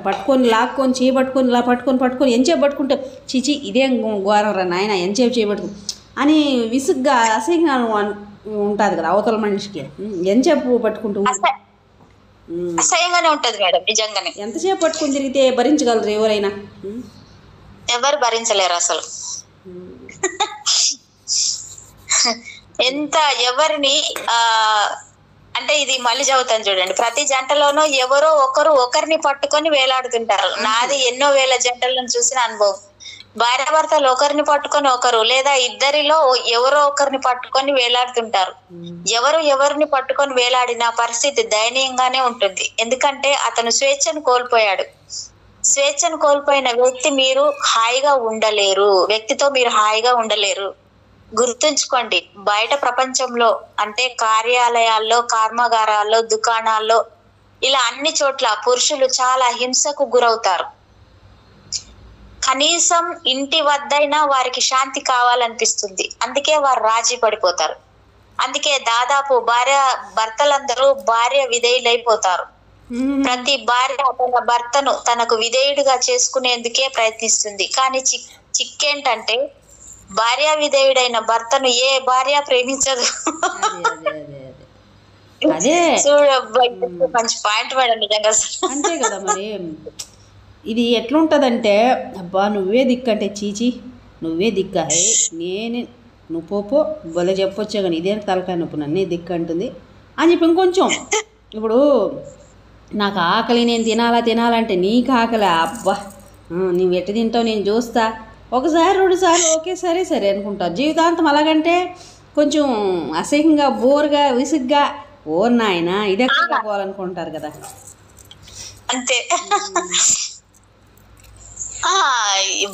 Speaker 1: పట్టుకొని లాక్కొని చేయబట్టుకొని ఇలా పట్టుకొని ఎంచేపు పట్టుకుంటే చిచి ఇదేం ఘోరం రా నాయన ఎంచేపు చేయబట్టుకుని అని విసుగ్గా అసహ్యంగా ఉంటుంది కదా అవతల మనిషికి. ఎంచేపు పట్టుకుంటూ
Speaker 2: అసహ్యంగానే ఉంటది మేడం. నిజంగానే
Speaker 1: ఎంతసేపు పట్టుకుని తిరిగితే భరించగలరు ఎవరైనా?
Speaker 2: ఎవరు భరించలేరు అసలు. ఎవరిని అంటే ఇది మళ్ళీ చదువుతాను చూడండి. ప్రతి జంటలోనూ ఎవరో ఒకరిని పట్టుకొని వేలాడుతుంటారు. నాది ఎన్నో వేల జంటలను చూసిన అనుభవం. భార్యాభర్తలు ఒకరిని పట్టుకొని లేదా ఇద్దరిలో ఎవరో ఒకరిని పట్టుకొని వేలాడుతుంటారు. ఎవరిని పట్టుకొని వేలాడిన పరిస్థితి దయనీయంగానే ఉంటుంది. ఎందుకంటే అతను స్వేచ్ఛను కోల్పోయిన వ్యక్తితో మీరు హాయిగా ఉండలేరు. గుర్తుంచుకోండి, బయట ప్రపంచంలో అంటే కార్యాలయాల్లో, కర్మాగారాల్లో, దుకాణాల్లో, ఇలా అన్ని చోట్ల పురుషులు చాలా హింసకు గురవుతారు. కనీసం ఇంటి వద్దైనా వారికి శాంతి కావాలనిపిస్తుంది. అందుకే వారు రాజీ పడిపోతారు. అందుకే దాదాపు భర్తలందరూ భార్య విధేయులైపోతారు. ప్రతి భార్య తన భర్తను తనకు విధేయుడిగా చేసుకునేందుకే ప్రయత్నిస్తుంది. కానీ చిక్కేంటంటే భార్య విధేయుడైన భర్తను ఏ భార్య ప్రేమించదు. మంచి పాయింట్ మేడం, నిజంగా
Speaker 1: అంతే కదా. మరి ఇది ఎట్లుంటుందంటే అబ్బా నువ్వే దిక్కంటే చీచి నువ్వే దిక్క నువ్వు పో బల చెప్పొచ్చే కానీ ఇదే తలకాయ నొప్పు నన్నే దిక్కు అంటుంది అని చెప్పి ఇంకొంచెం ఇప్పుడు నాకు ఆకలి నేను తినాలంటే నీకు ఆకలి అబ్బా నువ్వు ఎట్ట తింటావు నేను చూస్తా. ఒకసారి 2 సార్లు ఓకే సరే అనుకుంటారు. జీవితాంతం అలాగంటే కొంచెం అసహ్యంగా బోర్గా విసుగ్గా నాయన ఇదే కావాలనుకుంటారు కదా.
Speaker 2: అంతే.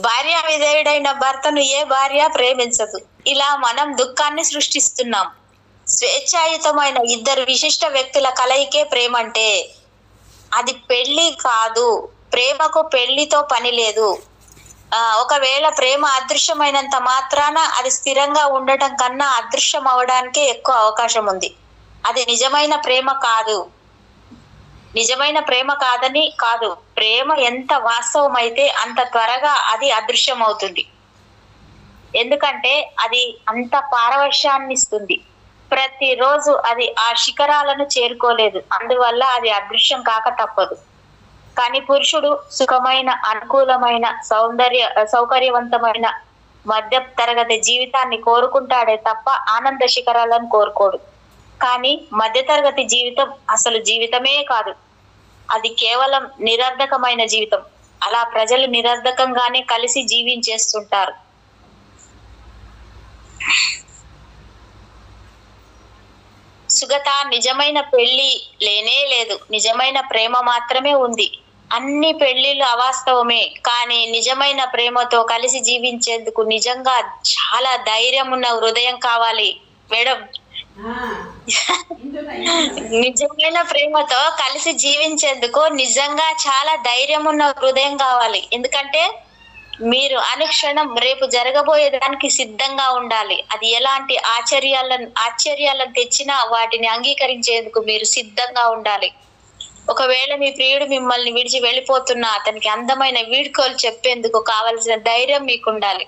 Speaker 2: భార్య విధేయుడైన భర్తను ఏ భార్య ప్రేమించదు. ఇలా మనం దుఃఖాన్ని సృష్టిస్తున్నాం. స్వేచ్ఛాయుతమైన ఇద్దరు విశిష్ట వ్యక్తుల కలయికే ప్రేమ అంటే. అది పెళ్లి కాదు. ప్రేమకు పెళ్లితో పని లేదు. ఒకవేళ ప్రేమ అదృశ్యమైనంత మాత్రాన అది స్థిరంగా ఉండటం కన్నా అదృశ్యం అవడానికే ఎక్కువ అవకాశం ఉంది. అది నిజమైన ప్రేమ కాదని కాదు. ప్రేమ ఎంత వాస్తవమైతే అంత త్వరగా అది అదృశ్యం అవుతుంది. ఎందుకంటే అది అంత పారవశ్యాన్ని ఇస్తుంది. ప్రతిరోజు అది ఆ శిఖరాలను చేరుకోలేదు, అందువల్ల అది అదృశ్యం కాక తప్పదు. కానీ పురుషుడు సుఖమైన, అనుకూలమైన, సౌకర్యవంతమైన మధ్య తరగతి జీవితాన్ని కోరుకుంటాడే తప్ప ఆనంద శిఖరాలను కోరుకోడు. కానీ మధ్యతరగతి జీవితం అసలు జీవితమే కాదు, అది కేవలం నిరర్ధకమైన జీవితం. అలా ప్రజలు నిరర్ధకంగానే కలిసి జీవించేస్తుంటారు. సుగత, నిజమైన పెళ్లి లేనే లేదు, నిజమైన ప్రేమ మాత్రమే ఉంది. అన్ని పెళ్లిళ్ళు అవాస్తవమే, కానీ నిజమైన ప్రేమతో కలిసి జీవించేందుకు నిజంగా చాలా ధైర్యం ఉన్న హృదయం కావాలి మేడం. నిజమైన ప్రేమతో కలిసి జీవించేందుకు నిజంగా చాలా ధైర్యం ఉన్న హృదయం కావాలి. ఎందుకంటే మీరు అనుక్షణం రేపు జరగబోయే దానికి సిద్ధంగా ఉండాలి. అది ఎలాంటి ఆశ్చర్యాలను తెచ్చినా వాటిని అంగీకరించేందుకు మీరు సిద్ధంగా ఉండాలి. ఒకవేళ మీ ప్రియుడు మిమ్మల్ని విడిచి వెళ్ళిపోతున్నా అతనికి అందమైన వీడ్కోలు చెప్పేందుకు కావలసిన ధైర్యం మీకు ఉండాలి.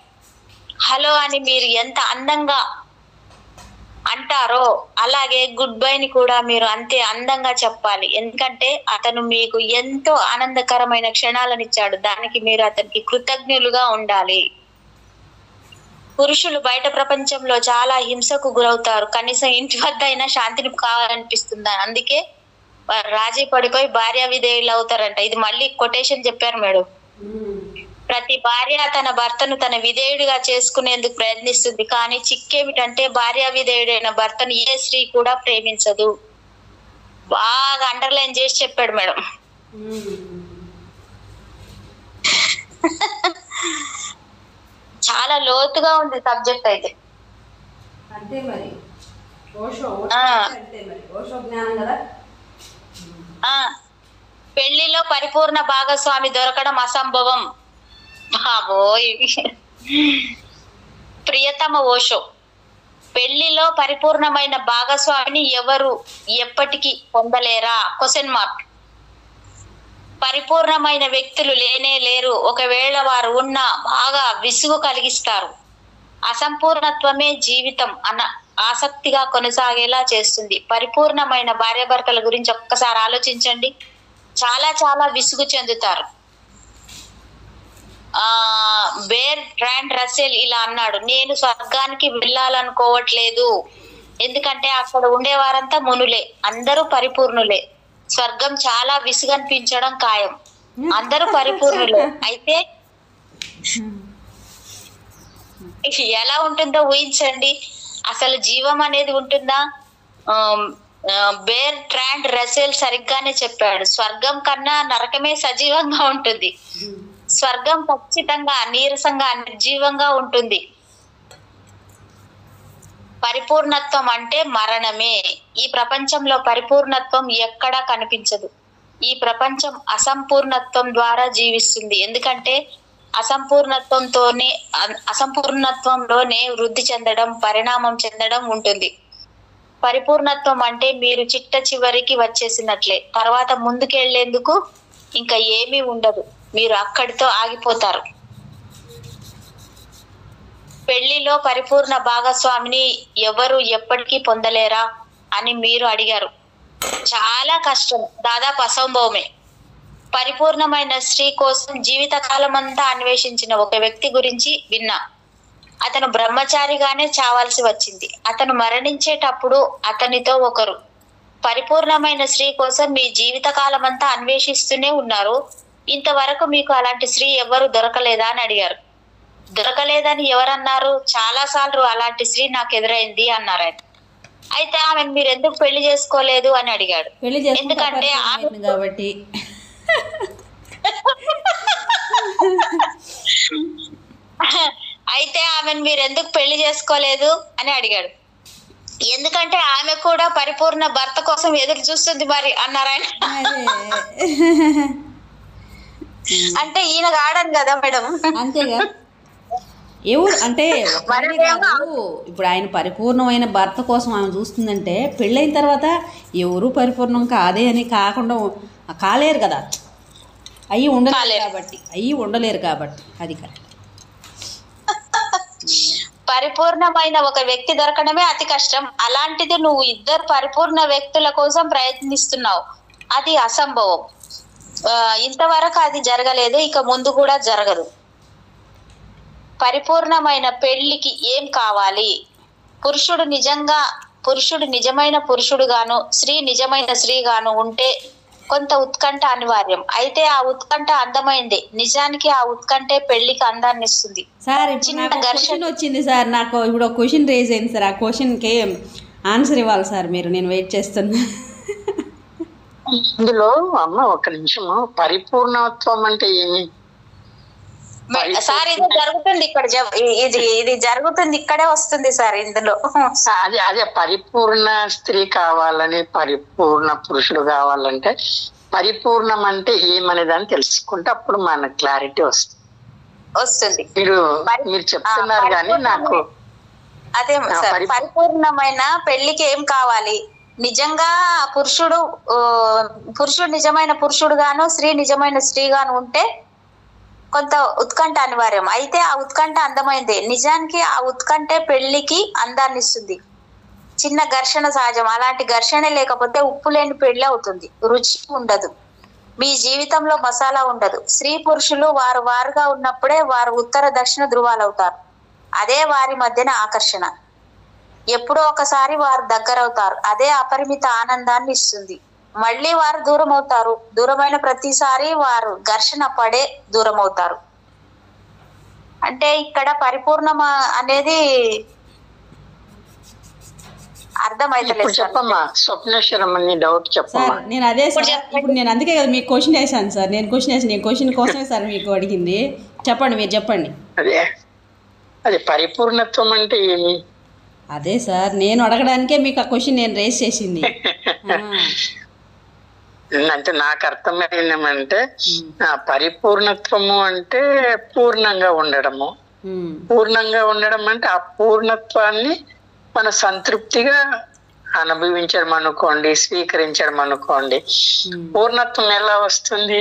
Speaker 2: హలో అని మీరు ఎంత అందంగా అంటారో అలాగే గుడ్ బైని కూడా మీరు అంతే అందంగా చెప్పాలి. ఎందుకంటే అతను మీకు ఎంతో ఆనందకరమైన క్షణాలను ఇచ్చాడు. దానికి మీరు అతనికి కృతజ్ఞులుగా ఉండాలి. పురుషులు బయట ప్రపంచంలో చాలా హింసకు గురవుతారు. కనీసం ఇంటి వద్ద అయినా శాంతిని కావాలనిపిస్తుంది. అందుకే వారు రాజీ పడిపోయి భార్య విధేయులు అవుతారంట. ఇది మళ్ళీ కొటేషన్ చెప్పారు మేడం. ప్రతి భార్య తన భర్తను తన విధేయుడిగా చేసుకునేందుకు ప్రయత్నిస్తుంది. కానీ చిక్కేమిటంటే భార్య విధేయుడైన భర్తను ఏ స్త్రీ కూడా ప్రేమించదు. బాగా అండర్లైన్ చేసి చెప్పాడు మేడం. చాలా లోతుగా ఉంది సబ్జెక్ట్ అయితే.
Speaker 1: అంతే మరి. అంతే మరి. ఓషో జ్ఞానం కదా.
Speaker 2: పెళ్లిలో పరిపూర్ణ భాగస్వామి దొరకడం అసంభవం. ప్రియతమ ఓషో, పెళ్లిలో పరిపూర్ణమైన భాగస్వామిని ఎవరు ఎప్పటికీ పొందలేరా? Question mark. పరిపూర్ణమైన వ్యక్తులు లేనే లేరు. ఒకవేళ వారు ఉన్నా బాగా విసుగు కలిగిస్తారు. అసంపూర్ణత్వమే జీవితం అన్న ఆసక్తిగా కొనసాగేలా చేస్తుంది. పరిపూర్ణమైన భార్యాభర్తల గురించి ఒక్కసారి ఆలోచించండి. చాలా చాలా విసుగు చెందుతారు. బెర్ట్రాండ్ రస్సెల్ ఇలా అన్నాడు, నేను స్వర్గానికి వెళ్ళాలనుకోవట్లేదు. ఎందుకంటే అక్కడ ఉండేవారంతా మునులే, అందరూ పరిపూర్ణులే. స్వర్గం చాలా విసుగనిపించడం ఖాయం. అందరూ పరిపూర్ణులే. అయితే ఎలా ఉంటుందో ఊహించండి. అసలు జీవం అనేది ఉంటుందా? బెర్ట్రాండ్ రస్సెల్ సరిగ్గానే చెప్పాడు. స్వర్గం కన్నా నరకమే సజీవంగా ఉంటుంది. స్వర్గం ఖచ్చితంగా నీరసంగా నిర్జీవంగా ఉంటుంది. పరిపూర్ణత్వం అంటే మరణమే. ఈ ప్రపంచంలో పరిపూర్ణత్వం ఎక్కడా కనిపించదు. ఈ ప్రపంచం అసంపూర్ణత్వం ద్వారా జీవిస్తుంది. ఎందుకంటే అసంపూర్ణత్వంలోనే వృద్ధి చెందడం, పరిణామం చెందడం ఉంటుంది. పరిపూర్ణత్వం అంటే మీరు చిట్ట చివరికి వచ్చేసినట్లే. తర్వాత ముందుకెళ్లేందుకు ఇంకా ఏమీ ఉండదు. మీరు అక్కడితో ఆగిపోతారు. పెళ్లిలో పరిపూర్ణ భాగస్వామిని ఎవరు ఎప్పటికీ పొందలేరా అని మీరు అడిగారు. చాలా కష్టం, దాదాపు అసంభవమే. పరిపూర్ణమైన స్త్రీ కోసం జీవితకాలం అంతా అన్వేషించిన ఒక వ్యక్తి గురించి విన్నా. అతను బ్రహ్మచారిగానే చావాల్సి వచ్చింది. అతను మరణించేటప్పుడు అతనితో ఒకరు పరిపూర్ణమైన స్త్రీ కోసం మీ జీవితకాలం అంతా అన్వేషిస్తూనే ఉన్నారు. ఇంతవరకు మీకు అలాంటి స్త్రీ ఎవరు దొరకలేదా అని అడిగారు. దొరకలేదని ఎవరన్నారు? చాలా సార్లు అలాంటి స్త్రీ నాకు ఎదురైంది అన్నారు ఆయన. అయితే ఆమెను మీరు ఎందుకు పెళ్లి చేసుకోలేదు అని అడిగాడు. ఎందుకంటే
Speaker 1: కాబట్టి
Speaker 2: అయితే ఆమెను మీరు ఎందుకు పెళ్లి చేసుకోలేదు అని అడిగాడు. ఎందుకంటే ఆమె కూడా పరిపూర్ణ భర్త కోసం ఎదురు చూస్తుంది మరి అన్నారు ఆయన. అంటే ఈయన కాడని కదా మేడం.
Speaker 1: అంతేగా. ఎవరు అంటే ఇప్పుడు ఆయన పరిపూర్ణమైన భర్త కోసం ఆమె చూస్తుందంటే పెళ్ళైన తర్వాత ఎవరు పరిపూర్ణం కాదే అని కాకుండా కాలేరు కదా. అయ్యి ఉండలేరు కాబట్టి అది కరెక్ట్.
Speaker 2: పరిపూర్ణమైన ఒక వ్యక్తి దొరకడమే అతి కష్టం. అలాంటిది నువ్వు ఇద్దరు పరిపూర్ణ వ్యక్తుల కోసం ప్రయత్నిస్తున్నావు. అది అసంభవం. ఇంతవరకు అది జరగలేదు, ఇక ముందు కూడా జరగదు. పరిపూర్ణమైన పెళ్లికి ఏం కావాలి? పురుషుడు నిజమైన పురుషుడుగాను, స్త్రీ నిజమైన స్త్రీగాను ఉంటే కొంత ఉత్కంఠ అనివార్యం. అయితే ఆ ఉత్కంఠ అందమైంది. నిజానికి ఆ ఉత్కంఠే పెళ్లికి అందాన్ని ఇస్తుంది.
Speaker 1: సార్ చిన్న ఘర్షణ వచ్చింది సార్ నాకు. ఇప్పుడు ఒక క్వశ్చన్ రేజ్ అయింది సార్. ఆ క్వశ్చన్కి ఆన్సర్ ఇవ్వాలి సార్ మీరు. నేను వెయిట్ చేస్తున్నా.
Speaker 3: ఇందులో అమ్మ ఒక నిమిషము, పరిపూర్ణత్వం అంటే ఏమి
Speaker 2: సార్? ఇది జరుగుతుంది ఇక్కడ, ఇది జరుగుతుంది ఇక్కడే వస్తుంది సార్ ఇందులో.
Speaker 3: అదే పరిపూర్ణ స్త్రీ కావాలని, పరిపూర్ణ పురుషుడు కావాలంటే పరిపూర్ణం అంటే ఏమనే దాన్ని తెలుసుకుంటే అప్పుడు మన క్లారిటీ వస్తుంది. మీరు చెప్తున్నారు కానీ నాకు
Speaker 2: అదే సార్, పరిపూర్ణమైన పెళ్లికి ఏం కావాలి? నిజంగా పురుషుడు నిజమైన పురుషుడు గాను, స్త్రీ నిజమైన స్త్రీ గాను ఉంటే కొంత ఉత్కంఠ అనివార్యం. అయితే ఆ ఉత్కంఠ అందమైందే. నిజానికి ఆ ఉత్కంఠే పెళ్లికి అందాన్ని ఇస్తుంది. చిన్న ఘర్షణ సహజం. అలాంటి ఘర్షణ లేకపోతే ఉప్పు లేని పెళ్లి అవుతుంది. రుచి ఉండదు, మీ జీవితంలో మసాలా ఉండదు. స్త్రీ పురుషులు వారు వారుగా ఉన్నప్పుడే వారు ఉత్తర దక్షిణ ధృవాలు అవుతారు. అదే వారి మధ్యన ఆకర్షణ. ఎప్పుడో ఒకసారి వారు దగ్గరవుతారు. అదే అపరిమిత ఆనందాన్ని ఇస్తుంది. మళ్ళీ వారు దూరం అవుతారు. దూరమైన ప్రతిసారి వారు ఘర్షణ పడే దూరం అవుతారు. అంటే ఇక్కడ పరిపూర్ణం అనేది అర్థమైతలేదు.
Speaker 3: చెప్పమ్మా స్వప్నేశ్వరం అని డౌట్ చెప్పమ్మా.
Speaker 1: సార్ నేను అదే సార్, ఇప్పుడు నేను అందుకే కదా మీకు క్వశ్చన్ వేసాను సార్. నేను క్వశ్చన్ కోసమే సార్ మీకు అడిగింది. చెప్పండి, మీరు చెప్పండి.
Speaker 3: అదే పరిపూర్ణత్వం అంటే ఏమి?
Speaker 1: అదే సార్ నేను అడగడానికే మీకు ఆ క్వశ్చన్ నేను రేస్ చేసింది.
Speaker 3: అంటే నాకు అర్థమైందేమంటే పరిపూర్ణత్వము అంటే పూర్ణంగా ఉండడము. పూర్ణంగా ఉండడం అంటే ఆ పూర్ణత్వాన్ని మన సంతృప్తిగా అనుభవించడం అనుకోండి, స్వీకరించడం అనుకోండి. పూర్ణత్వం ఎలా వస్తుంది?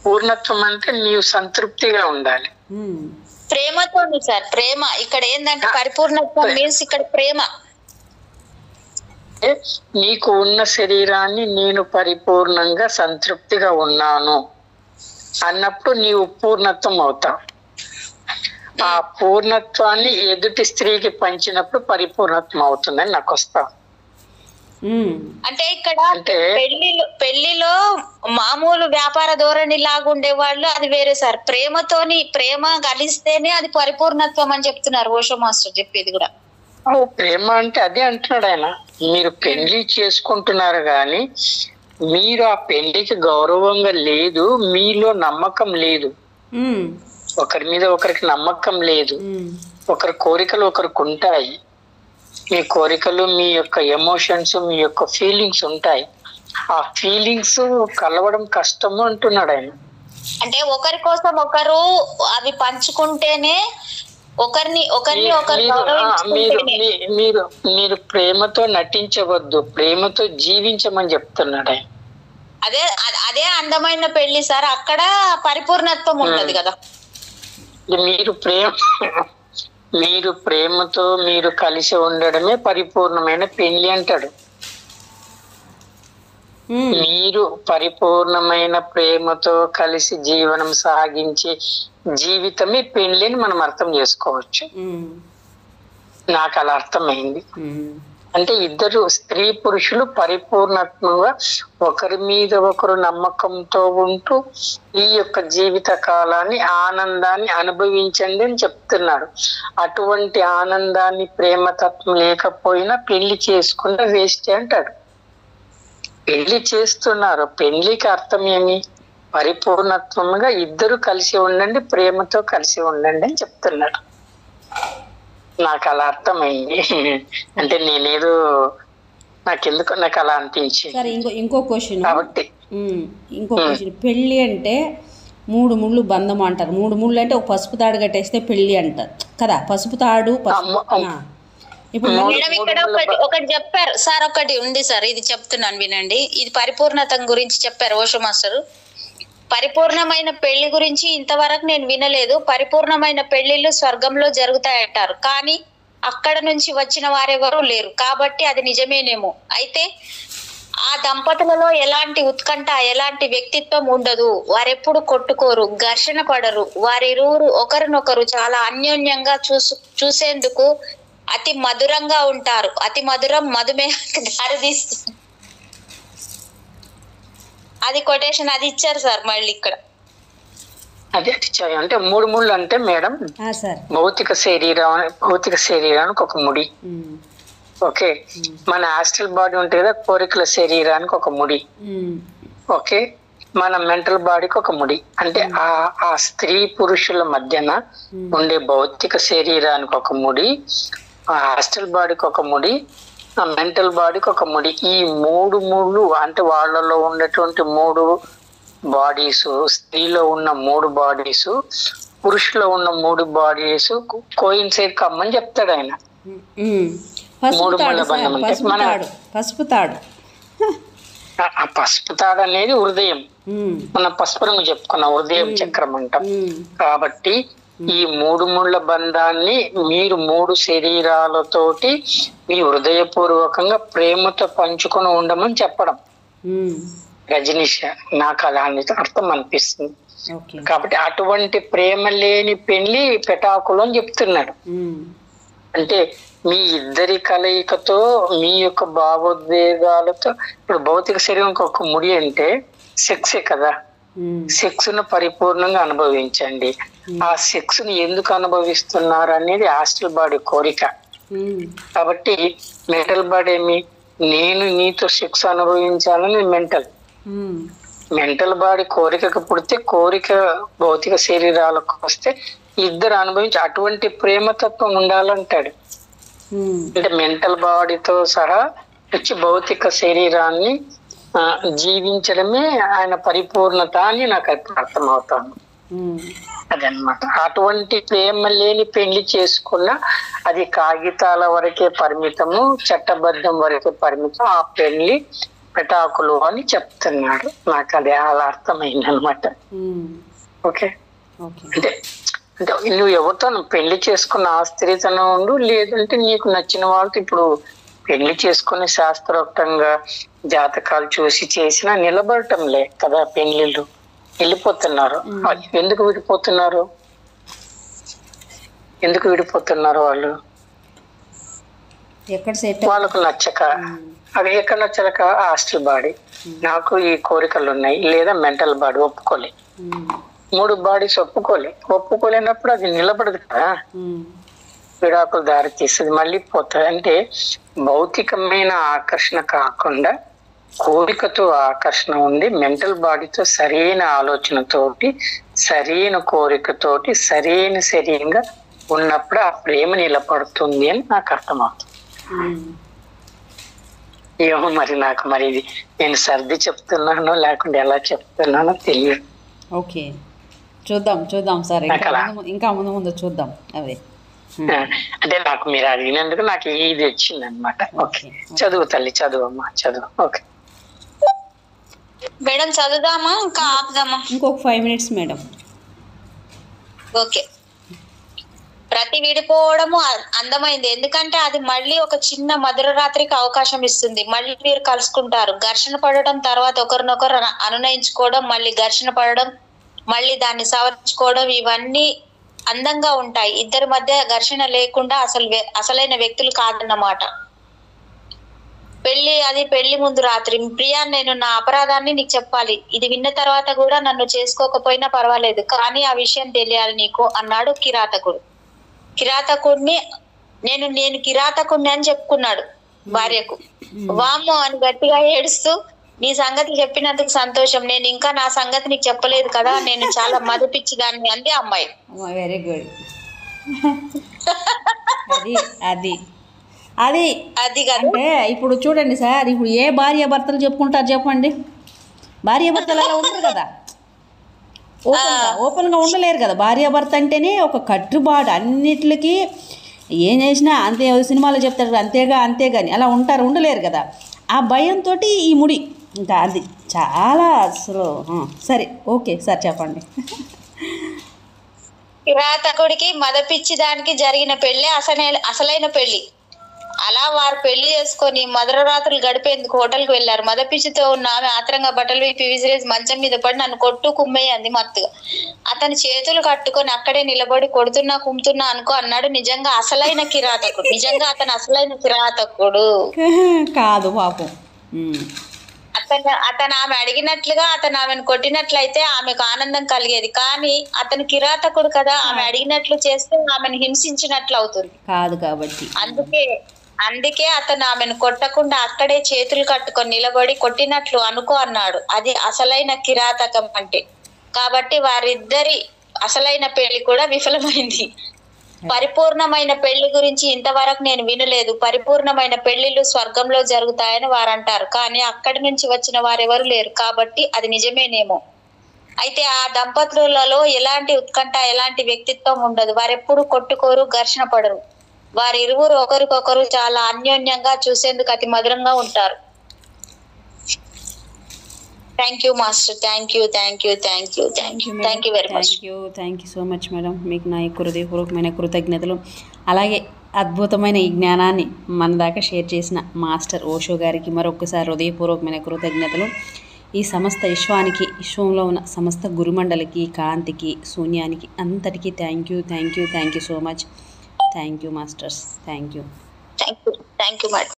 Speaker 3: పూర్ణత్వం అంటే నీవు సంతృప్తిగా ఉండాలి.
Speaker 2: ప్రేమతో సార్. ప్రేమ ఇక్కడ ఏంటంటే పరిపూర్ణత్వం మీన్స్ ఇక్కడ ప్రేమ.
Speaker 3: నీకు ఉన్న శరీరాన్ని నేను పరిపూర్ణంగా సంతృప్తిగా ఉన్నాను అన్నప్పుడు నీవు పూర్ణత్వం అవుతావు. ఆ పూర్ణత్వాన్ని ఎదుటి స్త్రీకి పంచినప్పుడు పరిపూర్ణత్వం అవుతుందని నాకు వస్తా.
Speaker 2: అంటే ఇక్కడ పెళ్లిలో మామూలు వ్యాపార ధోరణి లాగా ఉండేవాళ్ళు అది వేరే సార్. ప్రేమ కలిస్తేనే అది పరిపూర్ణత్వం అని చెప్తున్నారు ఓషో మాస్టర్ చెప్పేది కూడా.
Speaker 3: ప్రేమ అంటే అదే అంటున్నాడు ఆయన. మీరు పెళ్లి చేసుకుంటున్నారు కానీ మీరు ఆ పెళ్లికి గౌరవంగా లేదు, మీలో నమ్మకం లేదు, ఒకరి మీద ఒకరికి నమ్మకం లేదు, ఒకరి కోరికలు ఒకరికి ఉంటాయి. మీ కోరికలు, మీ యొక్క ఎమోషన్స్, మీ యొక్క ఫీలింగ్స్ ఉంటాయి. ఆ ఫీలింగ్స్ కలవడం కష్టము అంటున్నాడు ఆయన.
Speaker 2: అంటే ఒకరి కోసం ఒకరు అవి పంచుకుంటేనే
Speaker 3: మీరు ప్రేమతో నటించవద్దు, ప్రేమతో జీవించమని చెప్తున్నాడు ఆయన.
Speaker 2: అందమైన పెళ్లి సార్. అక్కడ పరిపూర్ణత్వం ఉంటది కదా.
Speaker 3: మీరు ప్రేమతో మీరు కలిసి ఉండడమే పరిపూర్ణమైన పెళ్లి అంటాడు. మీరు పరిపూర్ణమైన ప్రేమతో కలిసి జీవనం సాగించే జీవితమే పెళ్లి అని మనం అర్థం చేసుకోవచ్చు. నాకు అలా అర్థమైంది. అంటే ఇద్దరు స్త్రీ పురుషులు పరిపూర్ణత్వంగా ఒకరి మీద ఒకరు నమ్మకంతో ఉంటూ ఈ యొక్క జీవిత కాలాన్ని ఆనందాన్ని అనుభవించండి అని చెప్తున్నాడు. అటువంటి ఆనందాన్ని ప్రేమతత్వం లేకపోయినా పెళ్లి చేసుకున్న వేస్ట్ అంటాడు. పెళ్లి చేస్తున్నారు, పెళ్లికి అర్థం ఏమి? పరిపూర్ణత్వంగా ఇద్దరు కలిసి ఉండండి, ప్రేమతో కలిసి ఉండండి అని చెప్తున్నాడు. నాకు అలా అర్థమైంది. అంటే నేనేదో నాకెందుకు నాకు అలా అనిపించింది.
Speaker 1: సరే ఇంకో క్వశ్చన్.
Speaker 3: కాబట్టి
Speaker 1: ఇంకో క్వశ్చన్. పెళ్ళి అంటే 3 ముళ్ళు బంధం అంటారు. 3 ముళ్ళు అంటే ఒక పసుపు తాడు కట్టేస్తే పెళ్లి అంటారు కదా. పసుపు తాడు
Speaker 2: ఇప్పుడు ఇక్కడ ఒకటి చెప్పారు సార్. ఒకటి ఉంది సార్, ఇది చెప్తున్నాను వినండి. ఇది పరిపూర్ణత గురించి చెప్పారు ఓషో మాస్టర్. పరిపూర్ణమైన పెళ్లి గురించి ఇంతవరకు నేను వినలేదు. పరిపూర్ణమైన పెళ్లిళ్ళు స్వర్గంలో జరుగుతాయంటారు, కానీ అక్కడ నుంచి వచ్చిన వారెవరూ లేరు. కాబట్టి అది నిజమేనేమో. అయితే ఆ దంపతులలో ఎలాంటి ఉత్కంఠ, ఎలాంటి వ్యక్తిత్వం ఉండదు. వారెప్పుడు కొట్టుకోరు, ఘర్షణ పడరు. వారిరువురు ఒకరినొకరు చాలా అన్యోన్యంగా చూసేందుకు అతి మధురంగా ఉంటారు. అతి మధురం మధుమేహానికి దారితీస్తుంది. అది కొటేషన్, అది ఇచ్చారు సార్. మళ్ళీ ఇక్కడ
Speaker 3: అదే అంటే 3 ముళ్ళు అంటే మేడం భౌతిక శరీరానికి ఒక ముడి. ఓకే, మన ఆస్ట్రల్ బాడీ ఉంటుంది కదా, కోరికల శరీరానికి ఒక ముడి. ఓకే, మన మెంటల్ బాడీకి ఒక ముడి. అంటే ఆ స్త్రీ పురుషుల మధ్యన ఉండే భౌతిక శరీరానికి ఒక ముడి, ఆ ఆస్ట్రల్ బాడీకి ఒక ముడి, ఆ మెంటల్ బాడీకి ఒక ముడి. ఈ 3 ముళ్ళు అంటే వాళ్ళలో ఉన్నటువంటి 3 బాడీస్, స్త్రీలో ఉన్న 3 బాడీస్, పురుషులో ఉన్న 3 బాడీస్ కోయిన్సైడ్ కమ్మని చెప్తాడు ఆయన. మూడు ముళ్ళ బంధం అంటే మన
Speaker 1: పసుపు తాడు.
Speaker 3: ఆ పసుపు తాడు అనేది హృదయం. మన పసుపు రంగు చెప్పుకున్న హృదయం చక్రం అంటాం. కాబట్టి ఈ మూడు ముళ్ళ బంధాన్ని మీరు 3 శరీరాలతోటి మీ హృదయపూర్వకంగా ప్రేమతో పంచుకొని ఉండమని చెప్పడం. రజనీష్ నాకు అలా అర్థం అనిపిస్తుంది. కాబట్టి అటువంటి ప్రేమ లేని పెళ్లి పెటాకులు అని చెప్తున్నాడు. అంటే మీ ఇద్దరి కలయికతో మీ యొక్క భావోద్వేగాలతో, ఇప్పుడు భౌతిక శరీరం ఒక ముడి అంటే సెక్సే కదా, సెక్స్ ను పరిపూర్ణంగా అనుభవించండి. ఆ సెక్స్ ని ఎందుకు అనుభవిస్తున్నారు అనేది హాస్టల్ బాడీ కోరిక. కాబట్టి మెంటల్ బాడీ ఏమి, నేను నీతో సెక్స్ అనుభవించాలని మెంటల్ బాడీ కోరికకు పుడితే, కోరిక భౌతిక శరీరాలకు వస్తే ఇద్దరు అనుభవించి అటువంటి ప్రేమతత్వం ఉండాలంటాడు. అంటే మెంటల్ బాడీతో సహా వచ్చి భౌతిక శరీరాన్ని జీవించడమే ఆయన పరిపూర్ణత అని నాకు అర్థమవుతాను. అదనమాట. అటువంటి ప్రేమ లేని పెళ్లి చేసుకున్న అది కాగితాల వరకే పరిమితము, చట్టబద్ధం వరకే పరిమితం. ఆ పెళ్లి పెటాకులు అని చెప్తున్నాడు. నాకు అది అలా అర్థమైంది అనమాట. ఓకే, అంటే అంటే నువ్వు ఎవరితో పెళ్లి చేసుకున్న ఆ స్త్రీతోనే ఉండు, లేదంటే నీకు నచ్చిన వాళ్ళతో. ఇప్పుడు పెళ్లి చేసుకుని శాస్త్రోక్తంగా జాతకాలు చూసి చేసినా నిలబడటంలే కదా పెళ్లిళ్ళు, వెళ్ళిపోతున్నారు. ఎందుకు విడిపోతున్నారు? వాళ్ళు వాళ్ళకు నచ్చక. అవి ఎక్కడ నచ్చక హాస్టల్ బాడీ, నాకు ఈ కోరికలు ఉన్నాయి, లేదా మెంటల్ బాడీ ఒప్పుకోలే. 3 బాడీస్ ఒప్పుకోలేనప్పుడు అది నిలబడదు కదా, విడాకులు దారి తీస్తుంది, మళ్ళీ పోతుంది. అంటే భౌతికమైన ఆకర్షణ కాకుండా కోరికతో ఆకర్షణ ఉంది, మెంటల్ బాడీతో సరైన ఆలోచనతోటి, సరైన కోరికతోటి, సరైన శరీరంగా ఉన్నప్పుడు ఆ ప్రేమ నిలబడుతుంది అని నాకు అర్థమవుతుంది. ఏమో మరి నాకు మరి ఇది నేను సర్ది చెప్తున్నానో లేకుంటే ఎలా చెప్తున్నానో తెలియదు.
Speaker 1: ఓకే, చూద్దాం సార్, ఇంకా ముందు చూద్దాం. అదే
Speaker 3: అంటే నాకు మీరు అడిగినందుకు నాకు ఇది వచ్చింది అనమాట. ఓకే, చదువు తల్లి, చదువమ్మా, చదువు. ఓకే
Speaker 2: మేడం, చదువుదామా ఇంకా ఆపుదామా?
Speaker 1: ఇంకొక 5 minutes మేడం.
Speaker 2: ఓకే. ప్రతి విడిపోవడము అందమైంది, ఎందుకంటే అది మళ్ళీ ఒక చిన్న మధుర రాత్రికి అవకాశం ఇస్తుంది. మళ్ళీ మీరు కలుసుకుంటారు, ఘర్షణ పడడం, తర్వాత ఒకరినొకరు అనునయించుకోవడం, మళ్ళీ ఘర్షణ పడడం, మళ్ళీ దాన్ని సవరించుకోవడం, ఇవన్నీ అందంగా ఉంటాయి. ఇద్దరి మధ్య ఘర్షణ లేకుండా అసలైన వ్యక్తులు కాదన్నమాట. పెళ్లి ముందు రాత్రి, ప్రియా నేను నా అపరాధాన్ని నీకు చెప్పాలి, ఇది విన్న తర్వాత కూడా నన్ను చేసుకోకపోయినా పర్వాలేదు, కానీ ఆ విషయం తెలియాలి నీకు అన్నాడు కిరాతకుడిని. నేను కిరాతకుడిని అని చెప్పుకున్నాడు భార్యకు. వామ్మో అని గట్టిగా ఏడుస్తూ, నీ సంగతి చెప్పినందుకు సంతోషం, నేను ఇంకా నా సంగతి నీకు చెప్పలేదు కదా, నేను చాలా మధుపిచ్చిదాన్ని అంది అమ్మాయి.
Speaker 1: Very good. అది అంటే ఇప్పుడు చూడండి సార్, ఇప్పుడు ఏ భార్య భర్తలు చెప్పుకుంటారు చెప్పండి? భార్య భర్తలు అలా ఉండరు కదా, ఓపెన్గా ఉండలేరు కదా. భార్య భర్త అంటేనే ఒక కట్టుబాటు, అన్నిటికి ఏం చేసినా అంతే, సినిమాలో చెప్తారు అంతేగాని అలా ఉండలేరు కదా. ఆ భయంతో ఈ ముడి ఇంకా అది చాలా అసలు. సరే, ఓకే సార్, చెప్పండి.
Speaker 2: కిరాతకుడికి మదపిచ్చి దానికి జరిగిన పెళ్లి అసలైన పెళ్లి. అలా వారు పెళ్లి చేసుకొని మధుర రాత్రులు గడిపేందుకు హోటల్కి వెళ్లారు. మదపిచ్చితో ఉన్న ఆమె ఆత్రంగా బట్టలు విప్పి విసిరేసి మంచం మీద పడి నన్ను కొట్టు కుమ్మయ్య అంది మత్తుగా. అతని చేతులు కట్టుకొని అక్కడే నిలబడి కొడుతున్నా కుమ్ముతున్నా అనుకో అన్నాడు. నిజంగా అతను అసలైన కిరాతకుడు
Speaker 1: కాదు పాపం.
Speaker 2: అతను ఆమె అడిగినట్లుగా అతను ఆమెను కొట్టినట్లయితే ఆమెకు ఆనందం కలిగేది, కానీ అతను కిరాతకుడు కదా, ఆమె అడిగినట్లు చేస్తే ఆమెను హింసించినట్లు అవుతుంది
Speaker 1: కాదు. కాబట్టి
Speaker 2: అందుకే అతను ఆమెను కొట్టకుండా అక్కడే చేతులు కట్టుకొని నిలబడి కొట్టినట్లు అనుకో అన్నాడు. అది అసలైన కిరాతకం అంటే. కాబట్టి వారిద్దరి అసలైన పెళ్లి కూడా విఫలమైంది. పరిపూర్ణమైన పెళ్లి గురించి ఇంతవరకు నేను వినలేదు. పరిపూర్ణమైన పెళ్లిళ్ళు స్వర్గంలో జరుగుతాయని వారంటారు, కానీ అక్కడి నుంచి వచ్చిన వారెవరు లేరు, కాబట్టి అది నిజమేనేమో. అయితే ఆ దంపతులలో ఎలాంటి ఉత్కంఠ, ఎలాంటి వ్యక్తిత్వం ఉండదు. వారెప్పుడు కొట్టుకోరు, ఘర్షణ పడరు. వారిరువురు ఒకరికొకరు చాలా అన్యోన్యంగా చూసేందుకు అతి మధురంగా ఉంటారు. Thank you master. Thank you very much.
Speaker 1: Thank you so much madam. మీకు నా యొక్క హృదయపూర్వకమైన కృతజ్ఞతలు. అలాగే అద్భుతమైన ఈ జ్ఞానాన్ని మన దాకా షేర్ చేసిన మాస్టర్ ఓషో గారికి మరొకసారి హృదయపూర్వకమైన కృతజ్ఞతలు. ఈ సమస్త విశ్వంలో ఉన్న సమస్త గురుమండలికి, కాంతికి, శూన్యానికి అంతటికీ thank you so much. Thank you masters. Thank you
Speaker 2: madam.